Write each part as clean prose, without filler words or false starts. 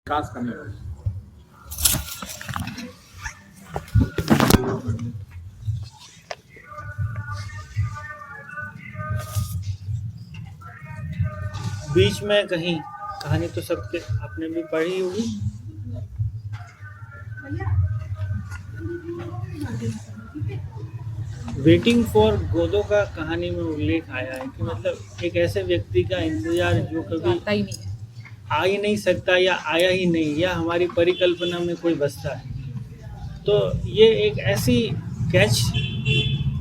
विकास करने वाले। बीच में कहीं कहानी तो सबके आपने भी पढ़ी होगी। वेटिंग फॉर गोदो का कहानी में उल्लेख आया है कि मतलब एक ऐसे व्यक्ति का इंतजार जो कभी आता ही नहीं है। आ ही नहीं सकता या आया ही नहीं, या हमारी परिकल्पना में कोई बसता है। तो ये एक ऐसी कैच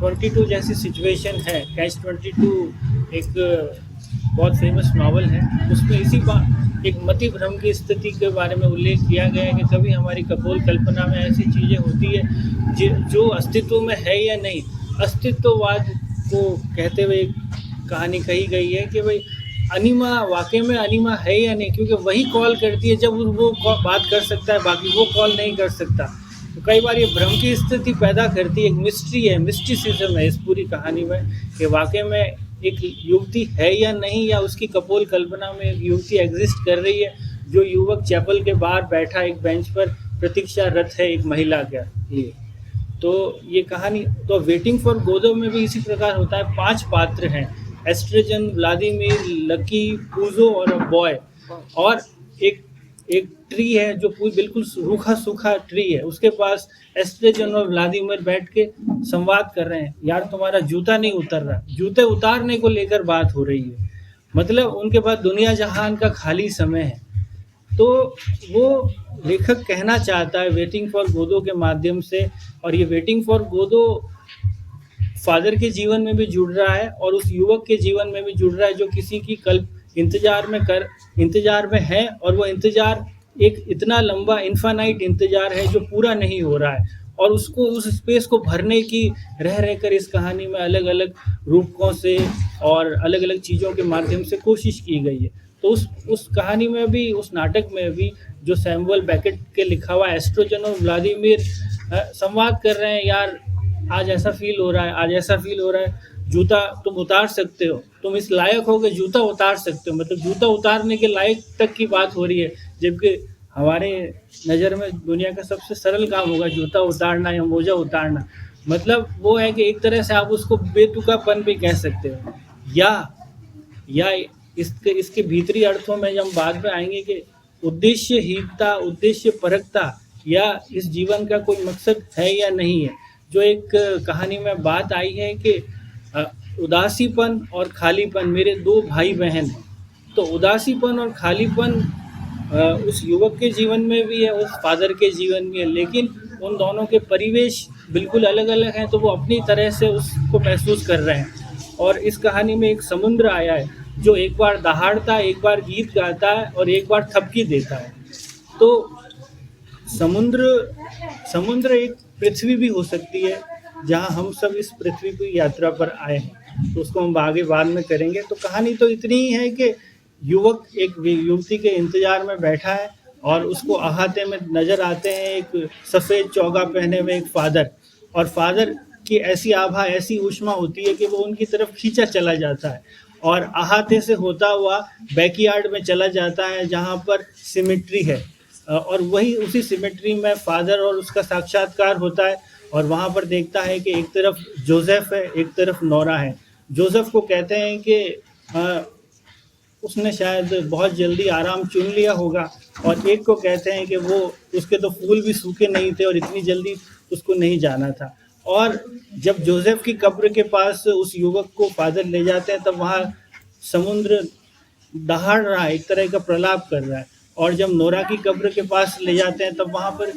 22 जैसी सिचुएशन है। कैच 22 एक बहुत फेमस नावल है, उसमें इसी बात एक मति भ्रम की स्थिति के बारे में उल्लेख किया गया है कि कभी हमारी कपोल कल्पना में ऐसी चीज़ें होती है जो अस्तित्व में है या नहीं। अस्तित्ववाद को कहते हुए एक कहानी कही गई है कि भाई अनिमा वाकई में अनिमा है या नहीं, क्योंकि वही कॉल करती है जब वो बात कर सकता है, बाकी वो कॉल नहीं कर सकता। तो कई बार ये भ्रम की स्थिति पैदा करती है। एक मिस्ट्री है, मिस्टिसिज्म है इस पूरी कहानी में कि वाकई में एक युवती है या नहीं, या उसकी कपोल कल्पना में एक युवती एग्जिस्ट कर रही है जो युवक चैपल के बाहर बैठा एक बेंच पर प्रतीक्षारत है एक महिला के लिए। तो ये कहानी तो वेटिंग फॉर गोदो में भी इसी प्रकार होता है। 5 पात्र हैं, एस्ट्रेजन, व्लादिमीर, लकी, पूजो और बॉय। और एक एक ट्री है जो पूरी बिल्कुल रूखा सूखा ट्री है, उसके पास एस्ट्रेजन और व्लादिमीर बैठ के संवाद कर रहे हैं। यार तुम्हारा जूता नहीं उतर रहा, जूते उतारने को लेकर बात हो रही है। मतलब उनके पास दुनिया जहान का खाली समय है। तो वो लेखक कहना चाहता है वेटिंग फॉर गोदो के माध्यम से, और ये वेटिंग फॉर गोदो फादर के जीवन में भी जुड़ रहा है और उस युवक के जीवन में भी जुड़ रहा है जो किसी की इंतजार में है, और वो इंतजार एक इतना लंबा इन्फानाइट इंतजार है जो पूरा नहीं हो रहा है, और उसको उस स्पेस को भरने की रह कर इस कहानी में अलग अलग रूपों से और अलग अलग चीज़ों के माध्यम से कोशिश की गई है। तो उस कहानी में भी, उस नाटक में भी जो सैमुअल बेकेट के लिखा हुआ एस्ट्रोजन और व्लादिमीर संवाद कर रहे हैं, यार आज ऐसा फील हो रहा है, आज ऐसा फील हो रहा है, जूता तुम उतार सकते हो, तुम इस लायक हो कि जूता उतार सकते हो। मतलब जूता उतारने के लायक तक की बात हो रही है, जबकि हमारे नज़र में दुनिया का सबसे सरल काम होगा जूता उतारना या मोजा उतारना। मतलब वो है कि एक तरह से आप उसको बेतुकापन भी कह सकते हो, या इसके भीतरी अर्थों में जब हम बाद में आएंगे कि उद्देश्यहीनता, उद्देश्य परकता, या इस जीवन का कोई मकसद है या नहीं है। जो एक कहानी में बात आई है कि उदासीपन और खालीपन, मेरे 2 भाई बहन हैं। तो उदासीपन और खालीपन उस युवक के जीवन में भी है, उस फादर के जीवन में है, लेकिन उन दोनों के परिवेश बिल्कुल अलग अलग हैं, तो वो अपनी तरह से उसको महसूस कर रहे हैं। और इस कहानी में एक समुद्र आया है जो एक बार दहाड़ता है, एक बार गीत गाता है और एक बार थपकी देता है। तो समुद्र एक पृथ्वी भी हो सकती है जहां हम सब इस पृथ्वी की यात्रा पर आए हैं, तो उसको हम आगे बाद में करेंगे। तो कहानी तो इतनी ही है कि युवक एक युवती के इंतजार में बैठा है और उसको अहाते में नजर आते हैं एक सफ़ेद चौगा पहने हुए एक फादर, और फादर की ऐसी आभा, ऐसी ऊष्मा होती है कि वो उनकी तरफ खींचा चला जाता है और अहाते से होता हुआ बैकयार्ड में चला जाता है जहाँ पर सिमेट्री है, और वही उसी सिमेट्री में फादर और उसका साक्षात्कार होता है। और वहाँ पर देखता है कि एक तरफ जोसेफ है, एक तरफ नोरा है। जोसेफ को कहते हैं कि उसने शायद बहुत जल्दी आराम चुन लिया होगा, और एक को कहते हैं कि वो उसके तो फूल भी सूखे नहीं थे और इतनी जल्दी उसको नहीं जाना था। और जब जोसेफ की कब्र के पास उस युवक को फादर ले जाते हैं, तब वहाँ समुद्र दहाड़ रहा है, एक तरह का प्रलाप कर रहा है। और जब नोरा की कब्र के पास ले जाते हैं, तब वहाँ पर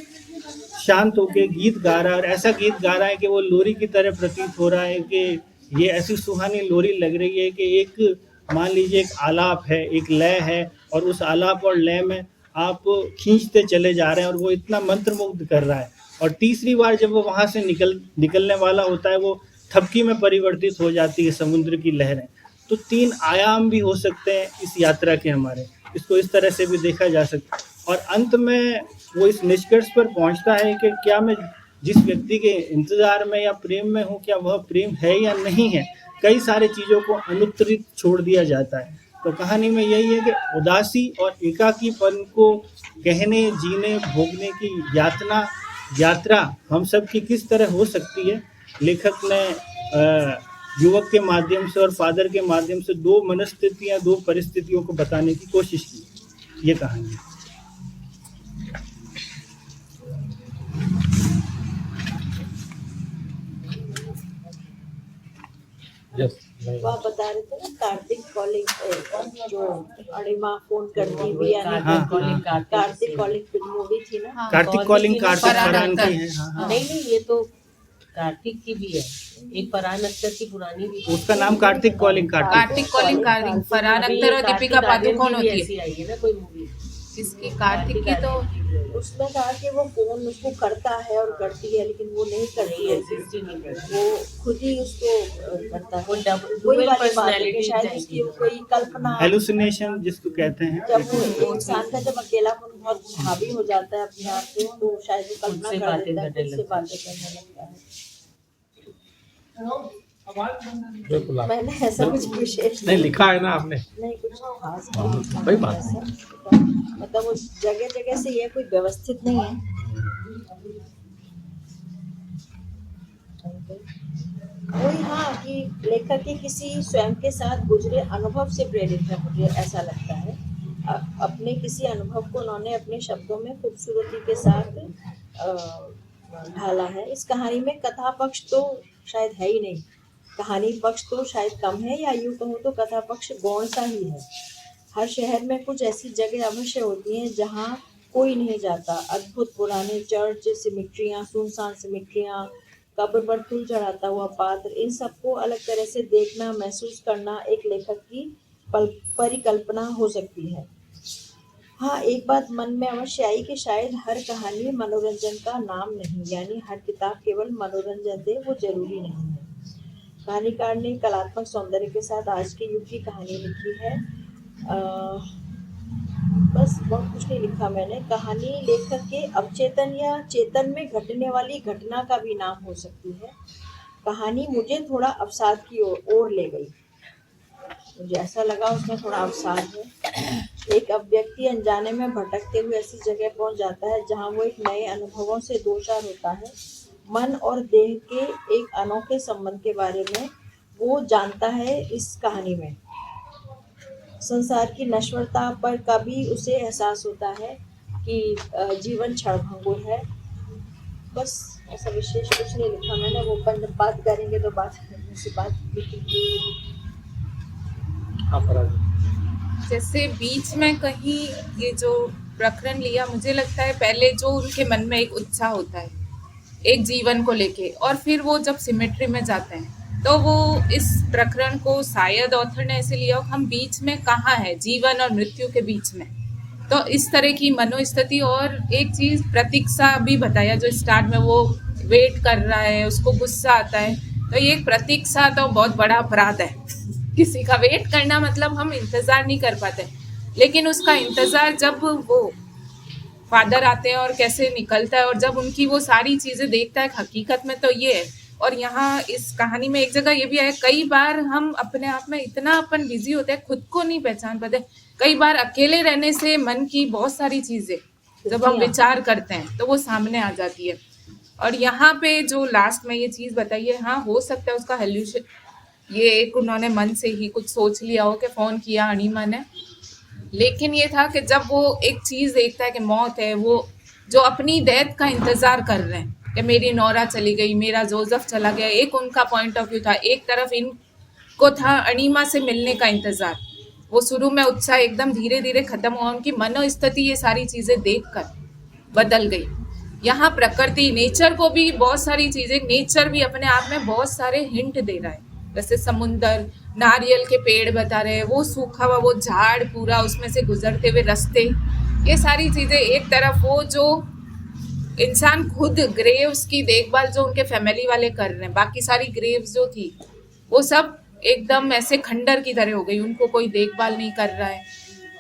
शांत होकर गीत गा रहा है, और ऐसा गीत गा रहा है कि वो लोरी की तरह प्रतीत हो रहा है कि ये ऐसी सुहानी लोरी लग रही है कि एक मान लीजिए एक आलाप है, एक लय है, और उस आलाप और लय में आप खींचते चले जा रहे हैं, और वो इतना मंत्रमुग्ध कर रहा है। और तीसरी बार जब वो वहाँ से निकलने वाला होता है, वो थपकी में परिवर्तित हो जाती है समुद्र की लहरें। तो 3 आयाम भी हो सकते हैं इस यात्रा के हमारे, इसको इस तरह से भी देखा जा सकता है। और अंत में वो इस निष्कर्ष पर पहुंचता है कि क्या मैं जिस व्यक्ति के इंतजार में या प्रेम में हूँ, क्या वह प्रेम है या नहीं है। कई सारे चीज़ों को अनुत्तरित छोड़ दिया जाता है, तो कहानी में यही है कि उदासी और एकाकीपन को कहने, जीने, भोगने की यात्रा हम सब की किस तरह हो सकती है, लेखक ने युवक के माध्यम से और फादर के माध्यम से दो मनस्थितियां, दो परिस्थितियों को बताने की कोशिश की। ये कहानी है। वो आप बता रहे थे ना कार्तिक कॉलिंग, जो अणिमा फोन करती भी है। कार्तिक कॉलिंग फिल्म मूवी थी ना। कार्तिक कॉलिंग कार्तिक फरहान की है। नहीं, ये तो कार्तिक की भी है, एक फरहान अख्तर की पुरानी भी। उसका नाम कार्तिक कॉलिंग फरहान अख्तर और दीपिका पादुकोण होती है। आई है ना कोई मूवी इसकी कार्तिक की, तो उसमें कहा कि वो फोन उसको करता है और करती है, लेकिन वो नहीं करती है, वो खुद ही उसको करता है। वो वही वाली बात है कि शायद उसकी कोई कल्पना, हेलुसिनेशन जिसको कहते हैं, जब वो इंसान का जब अकेलापन बहुत हावी हो जाता है अपने आप पे, तो शायद वो कल्पना कर देता है, खुद से बातें करने लगता है। मैंने ऐसा कुछ विशेष नहीं लिखा है ना आपने? नहीं, कुछ खास नहीं वही बात ऐसा, मतलब वो जगह जगह से ये कोई व्यवस्थित नहीं है। वही हाँ, कि लेखक के किसी स्वयं के साथ गुजरे अनुभव से प्रेरित है, मुझे ऐसा लगता है। अपने किसी अनुभव को उन्होंने अपने शब्दों में खूबसूरती के साथ ढाला है। इस कहानी में कथा पक्ष तो शायद है ही नहीं, कहानी पक्ष तो शायद कम है, या यूँ कहूँ तो कथा पक्ष गौण सा ही है। हर शहर में कुछ ऐसी जगह अवश्य होती हैं जहाँ कोई नहीं जाता। अद्भुत पुराने चर्च, सिमिट्रियाँ, सुनसान सिमिट्रियाँ, कब्र पर फूल चढ़ाता हुआ पात्र, इन सबको अलग तरह से देखना, महसूस करना एक लेखक की परिकल्पना हो सकती है। हाँ, एक बात मन में अवश्य आई कि शायद हर कहानी मनोरंजन का नाम नहीं, यानी हर किताब केवल मनोरंजन दे, वो जरूरी नहीं है। कहानीकार ने कलात्मक सौंदर्य के साथ आज के युग की कहानी लिखी है। बस बहुत कुछ नहीं लिखा मैंने। कहानी लेखक के अवचेतन या चेतन में घटने वाली घटना का भी नाम हो सकती है। कहानी मुझे थोड़ा अवसाद की ओर ले गई, मुझे ऐसा लगा उसमें थोड़ा अवसाद है। एक व्यक्ति अनजाने में भटकते हुए ऐसी जगह पहुंच जाता है जहां वो एक नए अनुभवों से दो चार होता है। मन और देह के एक अनोखे संबंध के बारे में वो जानता है। इस कहानी में संसार की नश्वरता पर कभी उसे एहसास होता है कि जीवन क्षणभंगुर है। बस ऐसा विशेष कुछ नहीं लिखा मैंने। वो अपन बात करेंगे तो बात लिखी। जैसे बीच में कहीं ये जो प्रकरण लिया, मुझे लगता है पहले जो उनके मन में एक उत्साह होता है एक जीवन को लेके, और फिर वो जब सिमेट्री में जाते हैं तो वो इस प्रकरण को शायद ऑथर ने ऐसे लिया हम बीच में कहाँ है, जीवन और मृत्यु के बीच में। तो इस तरह की मनोस्थिति, और एक चीज़ प्रतीक्षा भी बताया, जो स्टार्ट में वो वेट कर रहा है, उसको गुस्सा आता है, तो ये एक प्रतीक्षा तो बहुत बड़ा अपराध है। किसी का वेट करना मतलब हम इंतज़ार नहीं कर पाते, लेकिन उसका इंतज़ार जब वो फादर आते हैं और कैसे निकलता है, और जब उनकी वो सारी चीज़ें देखता है हकीकत में, तो ये है। और यहाँ इस कहानी में एक जगह ये भी है, कई बार हम अपने आप में इतना अपन बिजी होते हैं, खुद को नहीं पहचान पाते। कई बार अकेले रहने से मन की बहुत सारी चीज़ें जब हम विचार करते हैं तो वो सामने आ जाती है। और यहाँ पे जो लास्ट में ये चीज़ बताई है, हाँ हो सकता है उसका हेल्यूशन, ये एक उन्होंने मन से ही कुछ सोच लिया हो कि फ़ोन किया अणिमा ने, लेकिन ये था कि जब वो एक चीज़ देखता है कि मौत है, वो जो अपनी डेथ का इंतज़ार कर रहे हैं कि मेरी नौरा चली गई, मेरा जोसेफ चला गया, एक उनका पॉइंट ऑफ व्यू था। एक तरफ इनको था अणिमा से मिलने का इंतज़ार, वो शुरू में उत्साह एकदम धीरे धीरे ख़त्म हुआ, उनकी मनोस्थिति ये सारी चीज़ें देखकर बदल गई। यहाँ प्रकृति, नेचर को भी बहुत सारी चीज़ें, नेचर भी अपने आप में बहुत सारे हिंट दे रहा है, जैसे समुंदर, नारियल के पेड़ बता रहे हैं, वो सूखा हुआ वो झाड़ पूरा, उसमें से गुजरते हुए रास्ते, ये सारी चीज़ें। एक तरफ वो जो इंसान खुद ग्रेव्स की देखभाल जो उनके फैमिली वाले कर रहे हैं, बाकी सारी ग्रेव्स जो थी वो सब एकदम ऐसे खंडर की तरह हो गई, उनको कोई देखभाल नहीं कर रहा है।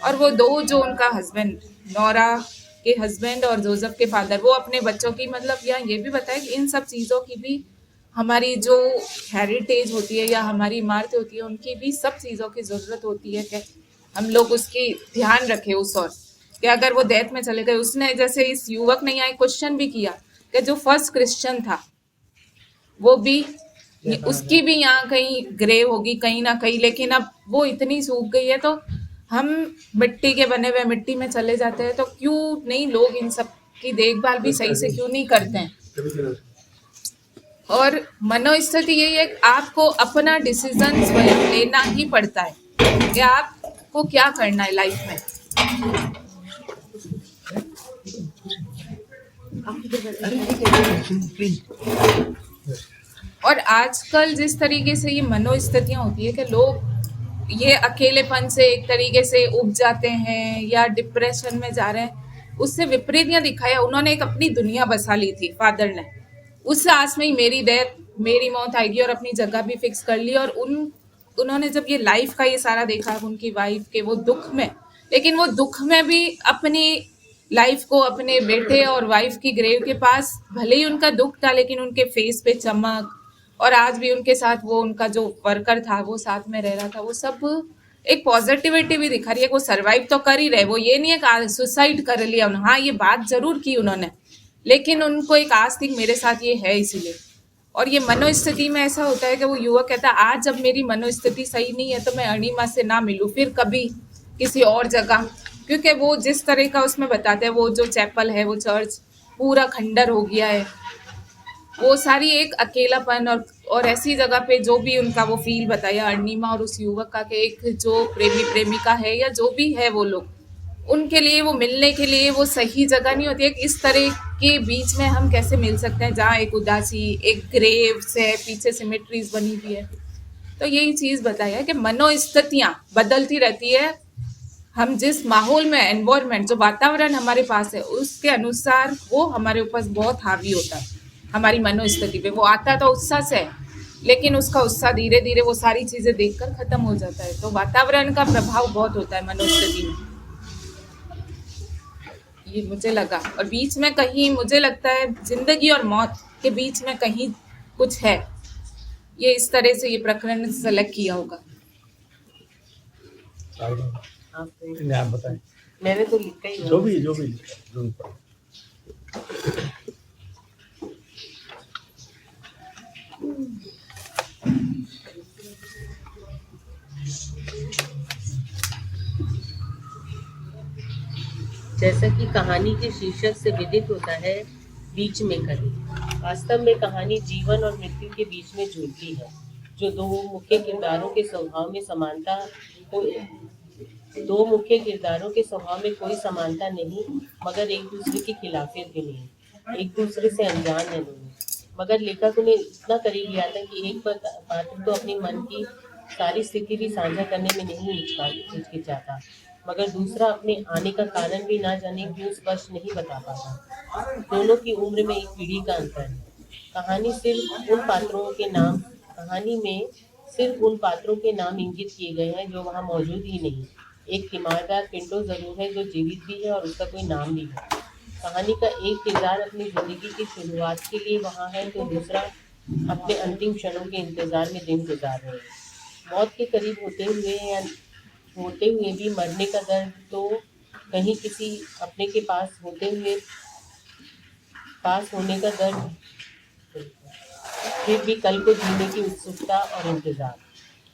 और वो दो जो उनका हस्बैंड, नौरा के हस्बैंड और जोसेफ के फादर, वो अपने बच्चों की, मतलब यहाँ ये भी बताया कि इन सब चीज़ों की भी हमारी जो हेरिटेज होती है या हमारी इमारतें होती है, उनकी भी सब चीज़ों की ज़रूरत होती है। हम लोग उसकी ध्यान रखें उस ओर कि अगर वो डेथ में चले गए। उसने जैसे इस युवक ने यहाँ क्वेश्चन भी किया कि जो फर्स्ट क्रिश्चियन था वो भी, उसकी भी यहाँ कहीं ग्रेव होगी कहीं ना कहीं, लेकिन अब वो इतनी सूख गई है तो हम मिट्टी के बने हुए मिट्टी में चले जाते हैं। तो क्यों नहीं लोग इन सब की देखभाल भी सही से क्यों नहीं करते हैं। और मनोस्थिति यही है कि आपको अपना डिसीजन स्वयं लेना ही पड़ता है कि आपको क्या करना है लाइफ में। और आजकल जिस तरीके से ये मनोस्थितियां होती है कि लोग ये अकेलेपन से एक तरीके से उब जाते हैं या डिप्रेशन में जा रहे हैं, उससे विपरीत यह दिखाया उन्होंने एक अपनी दुनिया बसा ली थी फादर ने। उस आस में ही मेरी डेथ मेरी मौत आएगी और अपनी जगह भी फिक्स कर ली। और उन्होंने जब ये लाइफ का ये सारा देखा उनकी वाइफ के वो दुख में, लेकिन वो दुख में भी अपनी लाइफ को अपने बेटे और वाइफ की ग्रेव के पास, भले ही उनका दुख था लेकिन उनके फेस पे चमक, और आज भी उनके साथ वो उनका जो वर्कर था वो साथ में रह रहा था, वो सब एक पॉजिटिविटी भी दिखा रही है। वो सरवाइव तो कर ही रहे, वो ये नहीं है कि सुसाइड कर लिया उन्होंने, हाँ ये बात जरूर की उन्होंने, लेकिन उनको एक आस थी मेरे साथ ये है इसीलिए। और ये मनोस्थिति में ऐसा होता है कि वो युवक कहता है आज जब मेरी मनोस्थिति सही नहीं है तो मैं अणिमा से ना मिलूं फिर कभी किसी और जगह, क्योंकि वो जिस तरह का उसमें बताते हैं वो जो चैपल है वो चर्च पूरा खंडर हो गया है, वो सारी एक अकेलापन और ऐसी जगह पे जो भी उनका वो फील बताया अरुणिमा और उस युवक का कि एक जो प्रेमी प्रेमिका है या जो भी है वो लोग, उनके लिए वो मिलने के लिए वो सही जगह नहीं होती है। इस तरह के बीच में हम कैसे मिल सकते हैं जहाँ एक उदासी, एक ग्रेव से पीछे सिमेट्रीज बनी हुई है। तो यही चीज़ बताया है कि मनोस्थितियाँ बदलती रहती है, हम जिस माहौल में एनवायरनमेंट जो वातावरण हमारे पास है उसके अनुसार वो हमारे ऊपर बहुत हावी होता है हमारी मनोस्थिति पे। वो आता तो उत्साह से लेकिन उसका उत्साह धीरे धीरे वो सारी चीज़ें देखकर खत्म हो जाता है। तो वातावरण का प्रभाव बहुत होता है मनोस्थिति में, ये मुझे लगा। और बीच में कहीं मुझे लगता है जिंदगी और मौत के बीच में कहीं कुछ है, ये इस तरह से ये प्रकरण सेलेक्ट किया होगा। आप बताएं। मैंने तो लिखा ही जो भी जैसा कि कहानी के शीर्षक से विदित होता है, बीच में कहीं। वास्तव में कहानी जीवन और मृत्यु के बीच में झूलती है, जो दो मुख्य किरदारों के स्वभाव में कोई समानता नहीं, मगर एक दूसरे की खिलाफियत भी नहीं, एक दूसरे से अनजान है दोनों। मगर लेखक उन्हें इतना करीब लिया था कि एक पात्र तो अपनी मन की सारी स्थिति भी साझा करने में नहीं हिचकिचाता, मगर दूसरा अपने आने का कारण भी ना जाने क्यों स्पष्ट नहीं बता पाता। दोनों की उम्र में एक पीढ़ी का अंतर है। कहानी में सिर्फ उन पात्रों के नाम इंगित किए गए हैं जो वहाँ मौजूद ही नहीं। एक तीमारदार पिंटो जरूर है जो जीवित भी है और उसका कोई नाम भी है। कहानी का एक किरदार अपनी जिंदगी की शुरुआत के लिए वहाँ है तो दूसरा अपने अंतिम क्षणों के इंतजार में दिन गुजार रहे हैं। मौत के करीब होते हुए भी मरने का दर्द तो कहीं किसी अपने के पास होने का दर्द, फिर भी कल को जीने की उत्सुकता और इंतजार।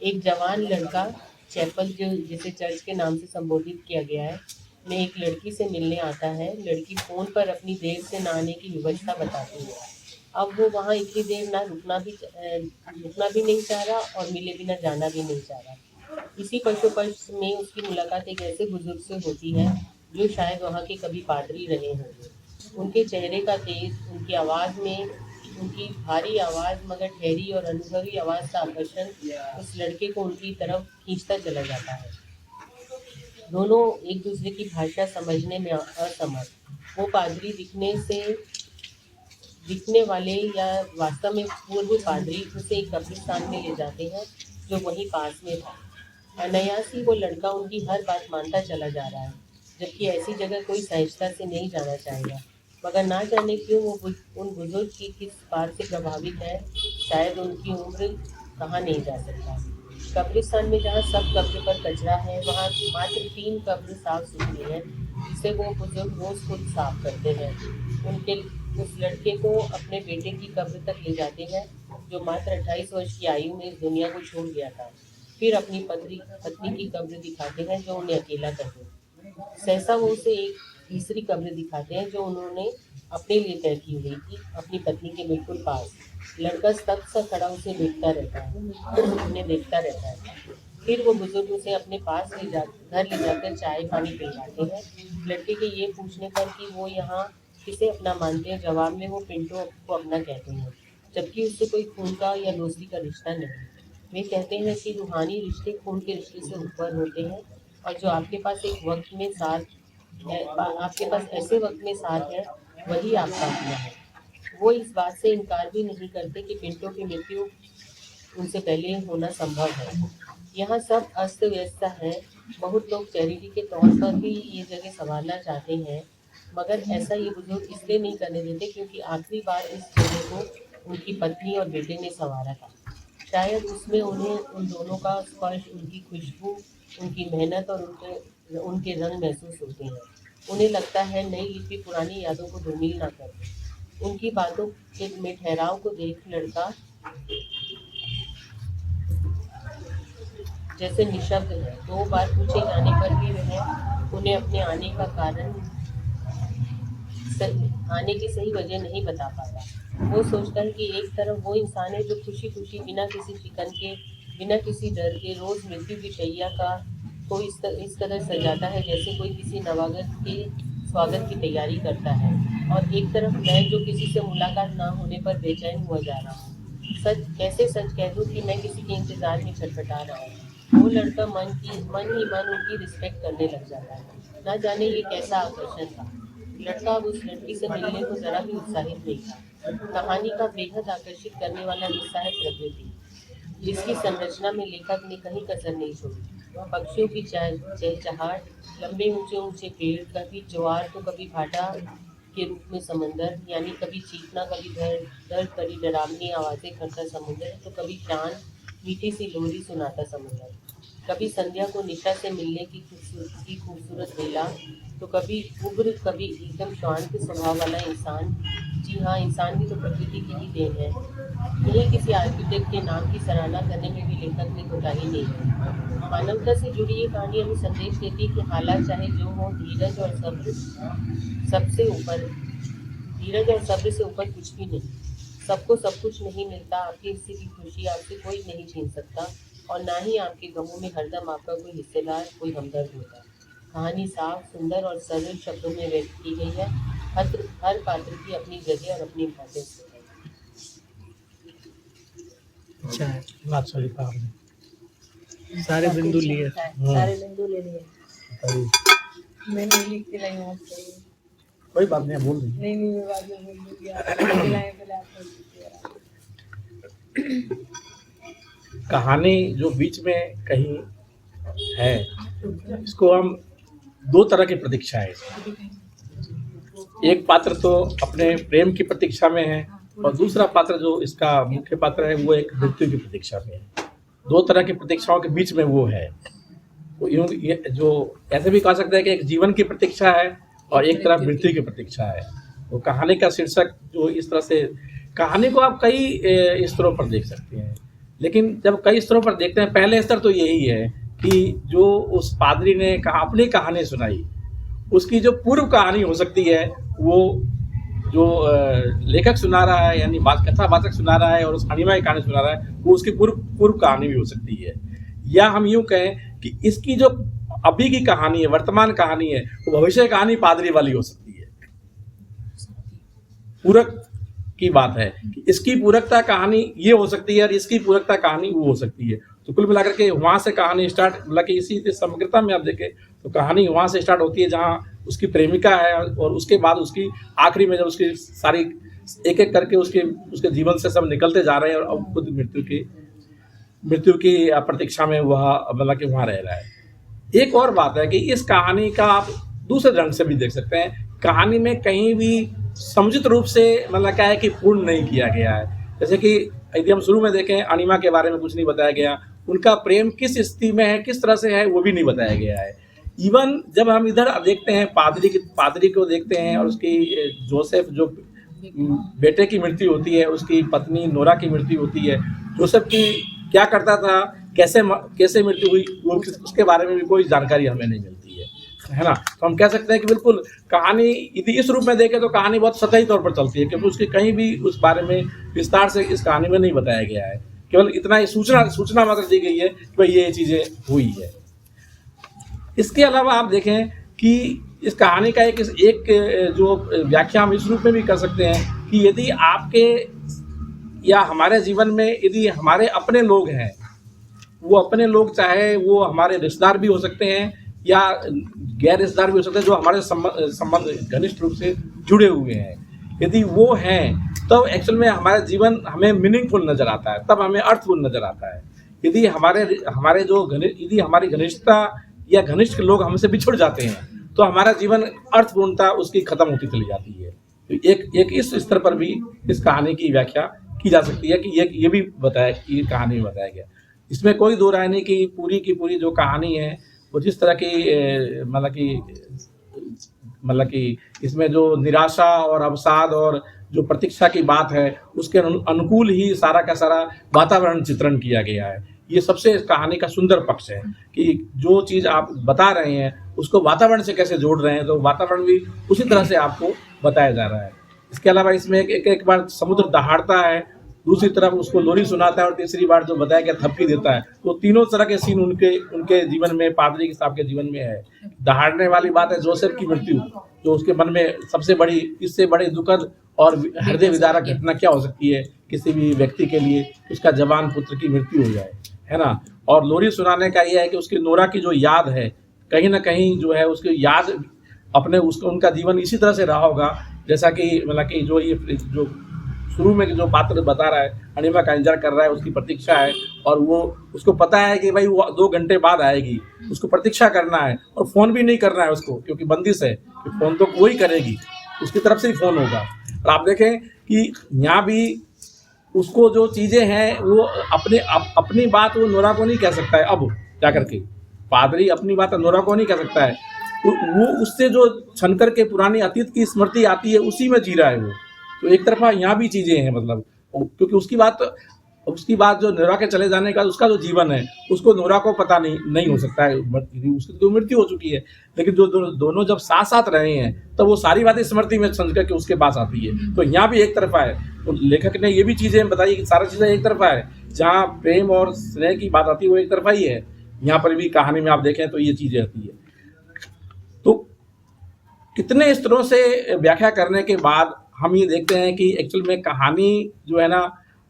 एक जवान लड़का चैपल, जो जिसे चर्च के नाम से संबोधित किया गया है, में एक लड़की से मिलने आता है। लड़की फोन पर अपनी देर से न आने की विवशता बताती है। अब वो वहाँ इतनी देर रुकना भी नहीं चाह रहा और मिले बिना जाना भी नहीं चाह रहा। इसी पशुपक्ष में उसकी मुलाकात एक ऐसे बुजुर्ग से होती है जो शायद वहाँ के कभी पादरी रहे होंगे। उनके चेहरे का तेज, उनकी भारी आवाज़ मगर ठहरी और अनुभवी आवाज़ का आकर्षण उस लड़के को उनकी तरफ खींचता चला जाता है। दोनों एक दूसरे की भाषा समझने में असमर्थ। वो पादरी दिखने वाले या वास्तव में पूर्व पादरी उसे एक कब्रिस्तान में ले जाते हैं जो वहीं पास में था। अनायास ही वो लड़का उनकी हर बात मानता चला जा रहा है, जबकि ऐसी जगह कोई सहजता से नहीं जाना चाहेगा। मगर ना जाने क्यों वो उन बुजुर्ग की किस बात से प्रभावित है, शायद उनकी उम्र कहा नहीं जा सकता। कब्रिस्तान में जहाँ सब कब्र पर कचरा है वहाँ मात्र 3 कब्र साफ सुथरी हैं, जिसे वो बुजुर्ग रोज़ खुद साफ करते हैं। उनके उस लड़के को अपने बेटे की कब्र तक ले जाते हैं जो मात्र 28 वर्ष की आयु में इस दुनिया को छोड़ गया था। फिर अपनी पत्नी की कब्र दिखाते हैं जो उन्हें अकेला कर दे। सहसा वो उसे एक तीसरी कब्र दिखाते हैं जो उन्होंने अपने लिए तय की हुई थी, अपनी पत्नी के बिल्कुल पास। लड़का स्तब्ध सा खड़ा उसे देखता रहता है, उन्हें देखता रहता है। फिर वो बुजुर्ग उसे अपने पास घर ले जाकर चाय पानी पिलाते हैं। लड़के के ये पूछने पर कि वो यहाँ किसे अपना मानते हैं, जवाब में वो पिंटो को अपना कहते हैं, जबकि उससे कोई खून का या दोस्ती का रिश्ता नहीं। वे कहते हैं कि रूहानी रिश्ते खून के रिश्ते से ऊपर होते हैं और जो आपके पास एक वक्त में साथ है, आपके पास ऐसे वक्त में साथ है, वही आपका अपना है। वो इस बात से इनकार भी नहीं करते कि पिंटो की मृत्यु उनसे पहले होना संभव है। यहाँ सब अस्त व्यस्त है। बहुत लोग चैरिटी के तौर पर भी ये जगह संभालना चाहते हैं, मगर ऐसा ये बुजुर्ग इसलिए नहीं करने देते क्योंकि आखिरी बार इस जगह को उनकी पत्नी और बेटे ने संवारा था। शायद उसमें उन्हें उन दोनों का स्पर्श, उनकी खुशबू, उनकी मेहनत और उनके रंग महसूस होते हैं। उन्हें लगता है नई लिपि पुरानी यादों को धूमिल ना करे। उनकी बातों में ठहराव को देख लड़का जैसे निशब्द है। 2 बार पूछे जाने पर भी वह उन्हें अपने आने का कारण, आने की सही वजह नहीं बता पाता। वो सोचता है कि एक तरफ वो इंसान है जो खुशी खुशी बिना किसी फिक्र के, बिना किसी डर के रोज़ मृत्यु की शैया को इस कदर सजाता है जैसे कोई किसी नवागत के स्वागत की तैयारी करता है, और एक तरफ मैं जो किसी से मुलाकात ना होने पर बेचैन हुआ जा रहा हूँ। कैसे सच कह दूँ कि मैं किसी के इंतज़ार में छटपटा रहा हूँ। वो लड़का मन ही मन उनकी रिस्पेक्ट करने लग जाता है। ना जाने ये कैसा आकर्षण था। लड़का अब उस लड़की से मिलने को जरा भी उत्साहित नहीं था। कहानी का बेहद आकर्षित करने वाला हिस्सा है प्रकृति, जिसकी संरचना में लेखक ने कहीं कसर नहीं छोड़ी। पक्षियों की चहचहाट, लंबे ऊंचे ऊंचे पेड़, कभी ज्वार तो कभी भाटा के रूप में समंदर, यानी कभी चीखना, कभी दर्द भरी डरावनी आवाज़ें करता समुद्र, तो कभी शांत मीठी सी लोरी सुनाता समुद्र, कभी संध्या को निशा से मिलने की खूबसूरत बेला, तो कभी उग्र, कभी एकदम शांत स्वभाव वाला इंसान। जी हाँ, इंसान भी तो प्रकृति की ही देन है। यही किसी आर्किटेक्ट के नाम की सराहना करने में भी लेखक ने कोताही नहीं है। मानवता से जुड़ी ये कहानी हमें संदेश देती है कि हालात चाहे जो हो, धीरज और सब्र से ऊपर कुछ भी नहीं। सबको सब कुछ नहीं मिलता। आपके हिस्से की खुशी आपसे कोई नहीं छीन सकता, और ना ही आपके गमों में हरदम आपका कोई हिस्सेदार, कोई हमदर्द होता। कहानी साफ, सुंदर और सरल शब्दों में व्यक्त की गई है। हर पात्र की अपनी जगह और अपनी इम्पोर्टेंस है। अच्छा है, बात सही कहा आपने। सारे बिंदु लिए। सारे बिंदु ले लिए। सही। मैंने लिख के लाई हूँ आपको। कोई बात नहीं, बोल रही नहीं मैं बाद में बोल दूँगी। आप लिख के लाए, पहले आप बोल दीजिए। कहानी जो बीच में कहीं है, इसको हम 2 तरह की प्रतीक्षा है। एक पात्र तो अपने प्रेम की प्रतीक्षा में है, और दूसरा पात्र जो इसका मुख्य पात्र है वो एक मृत्यु की प्रतीक्षा में है। 2 तरह की प्रतीक्षाओं के बीच में वो है। ये जो ऐसे भी कह सकते हैं कि एक जीवन की प्रतीक्षा है और एक तरफ मृत्यु की प्रतीक्षा है। तो कहानी का शीर्षक जो इस तरह से, कहानी को आप कई स्तरों पर देख सकते हैं, लेकिन जब कई स्तरों पर देखते हैं, पहले स्तर तो यही है कि जो उस पादरी ने अपनी कहानी सुनाई, उसकी जो पूर्व कहानी हो सकती है, वो जो लेखक सुना रहा है, यानी कथावाचक सुना रहा है और उस अनिमा की कहानी सुना रहा है, वो उसकी पूर्व कहानी भी हो सकती है। या हम यूँ कहें कि इसकी जो अभी की कहानी है, वर्तमान कहानी है, वो भविष्य कहानी पादरी वाली हो सकती है। पूरक की बात है कि इसकी पूरकता कहानी ये हो सकती है और इसकी पूरकता कहानी वो हो सकती है। तो कुल मिलाकर के वहाँ से कहानी स्टार्ट, मतलब कि इसी समग्रता में आप देखें तो कहानी वहाँ से स्टार्ट होती है जहाँ उसकी प्रेमिका है, और उसके बाद उसकी आखिरी में जब उसकी सारी एक एक करके उसके जीवन से सब निकलते जा रहे हैं, और अब खुद मृत्यु की प्रतीक्षा में वह मतलब कि वहाँ रह रहा है। एक और बात है कि इस कहानी का आप दूसरे ढंग से भी देख सकते हैं। कहानी में कहीं भी समुचित रूप से मतलब क्या है कि पूर्ण नहीं किया गया है। जैसे कि यदि हम शुरू में देखें, अनिमा के बारे में कुछ नहीं बताया गया, उनका प्रेम किस स्थिति में है, किस तरह से है, वो भी नहीं बताया गया है। इवन जब हम इधर देखते हैं पादरी को देखते हैं और उसकी जोसेफ जो बेटे की मृत्यु होती है, उसकी पत्नी नोरा की मृत्यु होती है, जोसेफ की क्या करता था, कैसे मृत्यु हुई, वो उसके बारे में भी कोई जानकारी हमें नहीं मिलती है ना। तो हम कह सकते हैं कि बिल्कुल कहानी यदि इस रूप में देखें तो कहानी बहुत सतही तौर पर चलती है, क्योंकि उसकी कहीं भी उस बारे में विस्तार से इस कहानी में नहीं बताया गया है। केवल इतना ही सूचना मात्र दी गई है कि भाई ये चीज़ें हुई है। इसके अलावा आप देखें कि इस कहानी का एक जो व्याख्या हम इस रूप में भी कर सकते हैं कि यदि आपके या हमारे जीवन में यदि हमारे अपने लोग हैं, वो अपने लोग चाहे वो हमारे रिश्तेदार भी हो सकते हैं या गैर रिश्तेदार भी हो सकते हैं, जो हमारे संबंध घनिष्ठ रूप से जुड़े हुए हैं, यदि वो हैं तब एक्चुअल में हमारा जीवन हमें मीनिंगफुल नज़र आता है, तब हमें अर्थफुल नज़र आता है। यदि यदि हमारी घनिष्ठता या घनिष्ठ लोग हमसे बिछुड़ जाते हैं तो हमारा जीवन अर्थपूर्णता उसकी खत्म होती चली जाती है। तो एक इस स्तर पर भी इस कहानी की व्याख्या की जा सकती है कि ये भी बताया, ये कहानी में बताया गया। इसमें कोई दो राय नहीं कि पूरी जो कहानी है वो जिस तरह की मतलब कि इसमें जो निराशा और अवसाद और जो प्रतीक्षा की बात है उसके अनुकूल ही सारा का सारा वातावरण चित्रण किया गया है। ये सबसे कहानी का सुंदर पक्ष है कि जो चीज़ आप बता रहे हैं उसको वातावरण से कैसे जोड़ रहे हैं, तो वातावरण भी उसी तरह से आपको बताया जा रहा है। इसके अलावा इसमें एक बार समुद्र दहाड़ता है, दूसरी तरफ उसको लोरी सुनाता है और तीसरी बार जो बताया गया थपकी देता है। तो तीनों तरह के सीन उनके जीवन में, पादरी साहब के जीवन में है। दहाड़ने वाली बात है जोसेफ की मृत्यु, जो उसके मन में सबसे बड़ी, इससे बड़ी दुखद और हृदय विदारक घटना क्या हो सकती है किसी भी व्यक्ति के लिए, उसका जवान पुत्र की मृत्यु हो जाए, है ना। और लोरी सुनाने का यह है कि उसकी नोरा की जो याद है, कहीं ना कहीं जो है उसकी याद उनका जीवन इसी तरह से रहा होगा जैसा कि मतलब कि जो शुरू में जो पात्र बता रहा है, अनिमा का इंतजार कर रहा है, उसकी प्रतीक्षा है और वो उसको पता है कि भाई वो 2 घंटे बाद आएगी, उसको प्रतीक्षा करना है और फ़ोन भी नहीं करना है उसको, क्योंकि बंदिश है कि फ़ोन तो वो ही करेगी, उसकी तरफ से ही फ़ोन होगा। और आप देखें कि यहाँ भी उसको जो चीज़ें हैं वो अपनी बात वो नोरा को नहीं कह सकता है। अब जा करके पादरी अपनी बात नोरा को नहीं कह सकता है, वो उससे जो छनकर के पुरानी अतीत की स्मृति आती है उसी में जी रहा है वो। तो एक तरफा यहाँ भी चीज़ें हैं, मतलब क्योंकि उसकी बात जो नोरा के चले जाने का उसका जो जीवन है उसको नोरा को पता नहीं हो सकता है, उसकी तो मृत्यु हो चुकी है। लेकिन जो दोनों जब साथ साथ रहे हैं तब तो वो सारी बातें स्मृति में समझ करके उसके पास आती है। तो यहाँ भी एक तरफा है, तो लेखक ने ये भी चीज़ें बताई कि सारी चीज़ें एक तरफा है, जहाँ प्रेम और स्नेह की बात आती है वो एक तरफा ही है। यहाँ पर भी कहानी में आप देखें तो ये चीज़ें आती है। तो कितने स्तरों से व्याख्या करने के बाद हम ये देखते हैं कि एक्चुअल में कहानी जो है ना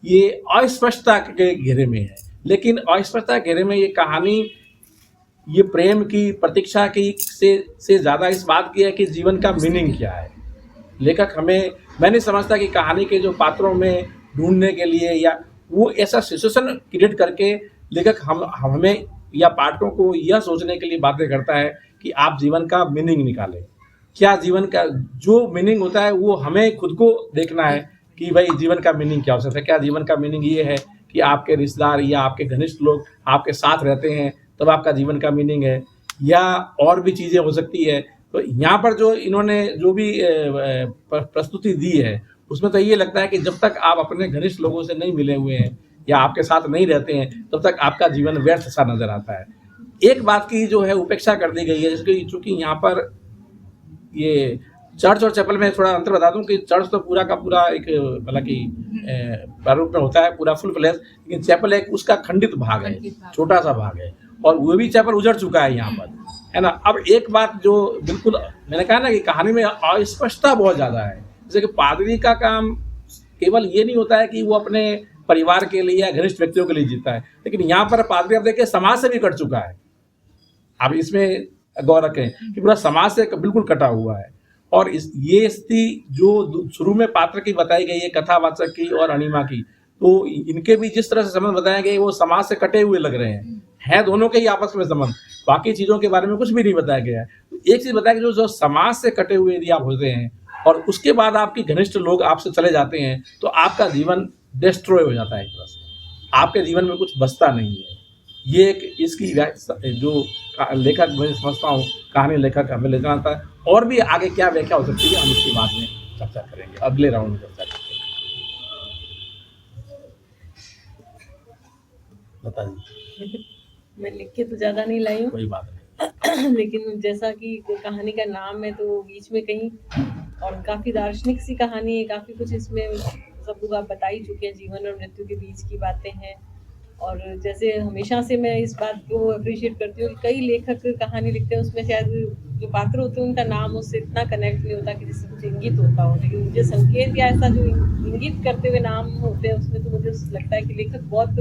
ये अस्पष्टता के घेरे में है, लेकिन अस्पष्टता के घेरे में ये कहानी ये प्रेम की, प्रतीक्षा की से ज़्यादा इस बात की है कि जीवन का मीनिंग क्या है। लेखक मैं नहीं समझता कि कहानी के जो पात्रों में ढूंढने के लिए या वो ऐसा सिचुएशन क्रिएट करके लेखक हमें या पाठकों को यह सोचने के लिए बातें करता है कि आप जीवन का मीनिंग निकालें। क्या जीवन का जो मीनिंग होता है वो हमें खुद को देखना है कि भाई जीवन का मीनिंग क्या हो सकता है। क्या जीवन का मीनिंग ये है कि आपके रिश्तेदार या आपके घनिष्ठ लोग आपके साथ रहते हैं तब आपका जीवन का मीनिंग है, या और भी चीज़ें हो सकती है। तो यहाँ पर जो इन्होंने जो भी प्रस्तुति दी है उसमें तो ये लगता है कि जब तक आप अपने घनिष्ठ लोगों से नहीं मिले हुए हैं या आपके साथ नहीं रहते हैं तब तक आपका जीवन व्यर्थ सा नजर आता है। एक बात की जो है उपेक्षा कर दी गई है, जिसकी चूँकि यहाँ पर ये चर्च और चैपल में थोड़ा अंतर बता दूं कि चर्च तो पूरा का पूरा एक मतलब कि प्रारूप में होता है पूरा फुल फ्लैश, लेकिन चैपल एक उसका खंडित भाग है, छोटा सा भाग है, और वो भी चैपल उजड़ चुका है यहाँ पर, है ना। अब एक बात जो बिल्कुल मैंने कहा ना कि कहानी में अस्पष्टता बहुत ज़्यादा है, जैसे कि पादरी का काम केवल ये नहीं होता है कि वो अपने परिवार के लिए या घनिष्ठ व्यक्तियों के लिए जीता है, लेकिन यहाँ पर पादरी आप देखिए समाज से भी कट चुका है। अब इसमें गौर रखें कि पूरा समाज से बिल्कुल कटा हुआ है। और ये स्थिति जो शुरू में पात्र की बताई गई है, कथावाचक की और अनिमा की, तो इनके भी जिस तरह से संबंध बताए गए वो समाज से कटे हुए लग रहे हैं दोनों के ही आपस में संबंध, बाकी चीज़ों के बारे में कुछ भी नहीं बताया गया है। तो एक चीज़ बताया कि जो समाज से कटे हुए यदि आप होते हैं और उसके बाद आपके घनिष्ठ लोग आपसे चले जाते हैं तो आपका जीवन डिस्ट्रॉय हो जाता है, एक तरह से आपके जीवन में कुछ बचता नहीं है। ये एक इसकी जो लेखक मैं समझता हूँ कहानी लेखक हमें ले जाना था, और भी आगे क्या व्याख्या हो सकती है हम इसके बाद में चर्चा करेंगे, अगले राउंड में चर्चा करेंगे। बता दीजिए। मैं लिख के तो ज़्यादा नहीं लाई हूँ, कोई बात नहीं। लेकिन जैसा कि कहानी का नाम है तो बीच में कहीं, और काफ़ी दार्शनिक सी कहानी है, काफ़ी कुछ इसमें सब लोग आप बता ही चुके हैं, जीवन और मृत्यु के बीच की बातें हैं। और जैसे हमेशा से मैं इस बात को अप्रिशिएट करती हूँ कि कई लेखक कहानी लिखते हैं, उसमें शायद जो पात्र होते हैं उनका नाम उससे इतना कनेक्ट नहीं होता कि जिससे कुछ इंगित होता हो, लेकिन मुझे संकेत या ऐसा जो इंगित करते हुए नाम होते हैं उसमें तो मुझे लगता है कि लेखक बहुत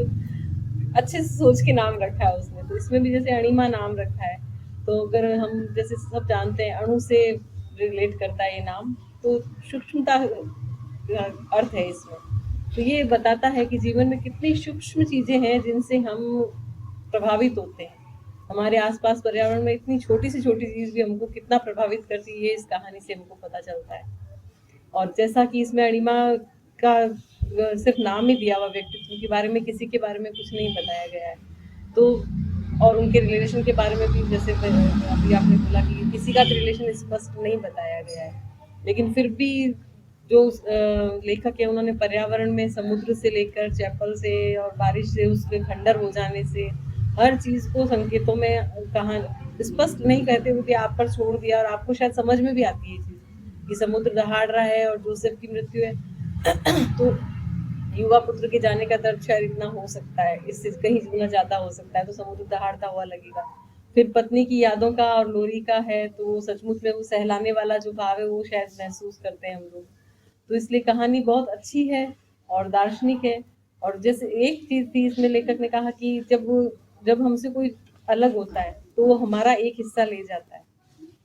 अच्छे से सोच के नाम रखा है उसने। तो इसमें भी जैसे अणिमा नाम रखा है, तो अगर हम जैसे सब जानते हैं अणु से रिलेट करता है ये नाम, तो सूक्ष्मता अर्थ है इसमें। तो ये बताता है कि जीवन में कितनी सूक्ष्म चीज़ें हैं जिनसे हम प्रभावित होते हैं। हमारे आसपास पर्यावरण में इतनी छोटी सी छोटी चीज़ भी हमको कितना प्रभावित करती है, ये इस कहानी से हमको पता चलता है। और जैसा कि इसमें अणिमा का सिर्फ नाम ही दिया हुआ, व्यक्तित्व के बारे में किसी के बारे में कुछ नहीं बताया गया है, तो और उनके रिलेशन के बारे में भी जैसे अभी आपने बोला कि किसी का रिलेशन स्पष्ट नहीं बताया गया है, लेकिन फिर भी जो लेखक है उन्होंने पर्यावरण में समुद्र से लेकर चैपल से और बारिश से उसके खंडर हो जाने से हर चीज़ को संकेतों में कहा, स्पष्ट नहीं कहते हुए भी आप पर छोड़ दिया, और आपको शायद समझ में भी आती है चीज़ कि समुद्र दहाड़ रहा है और जोसेफ की मृत्यु है तो युवा पुत्र के जाने का दर्द शायद इतना हो सकता है, इससे कहीं गुना ज़्यादा हो सकता है, तो समुद्र दहाड़ता हुआ लगेगा। फिर पत्नी की यादों का और लोरी का है, तो सचमुच में वो सहलाने वाला जो भाव है वो शायद महसूस करते हैं हम लोग। तो इसलिए कहानी बहुत अच्छी है और दार्शनिक है। और जैसे एक चीज़ थी इसमें, लेखक ने कहा कि जब हमसे कोई अलग होता है तो वो हमारा एक हिस्सा ले जाता है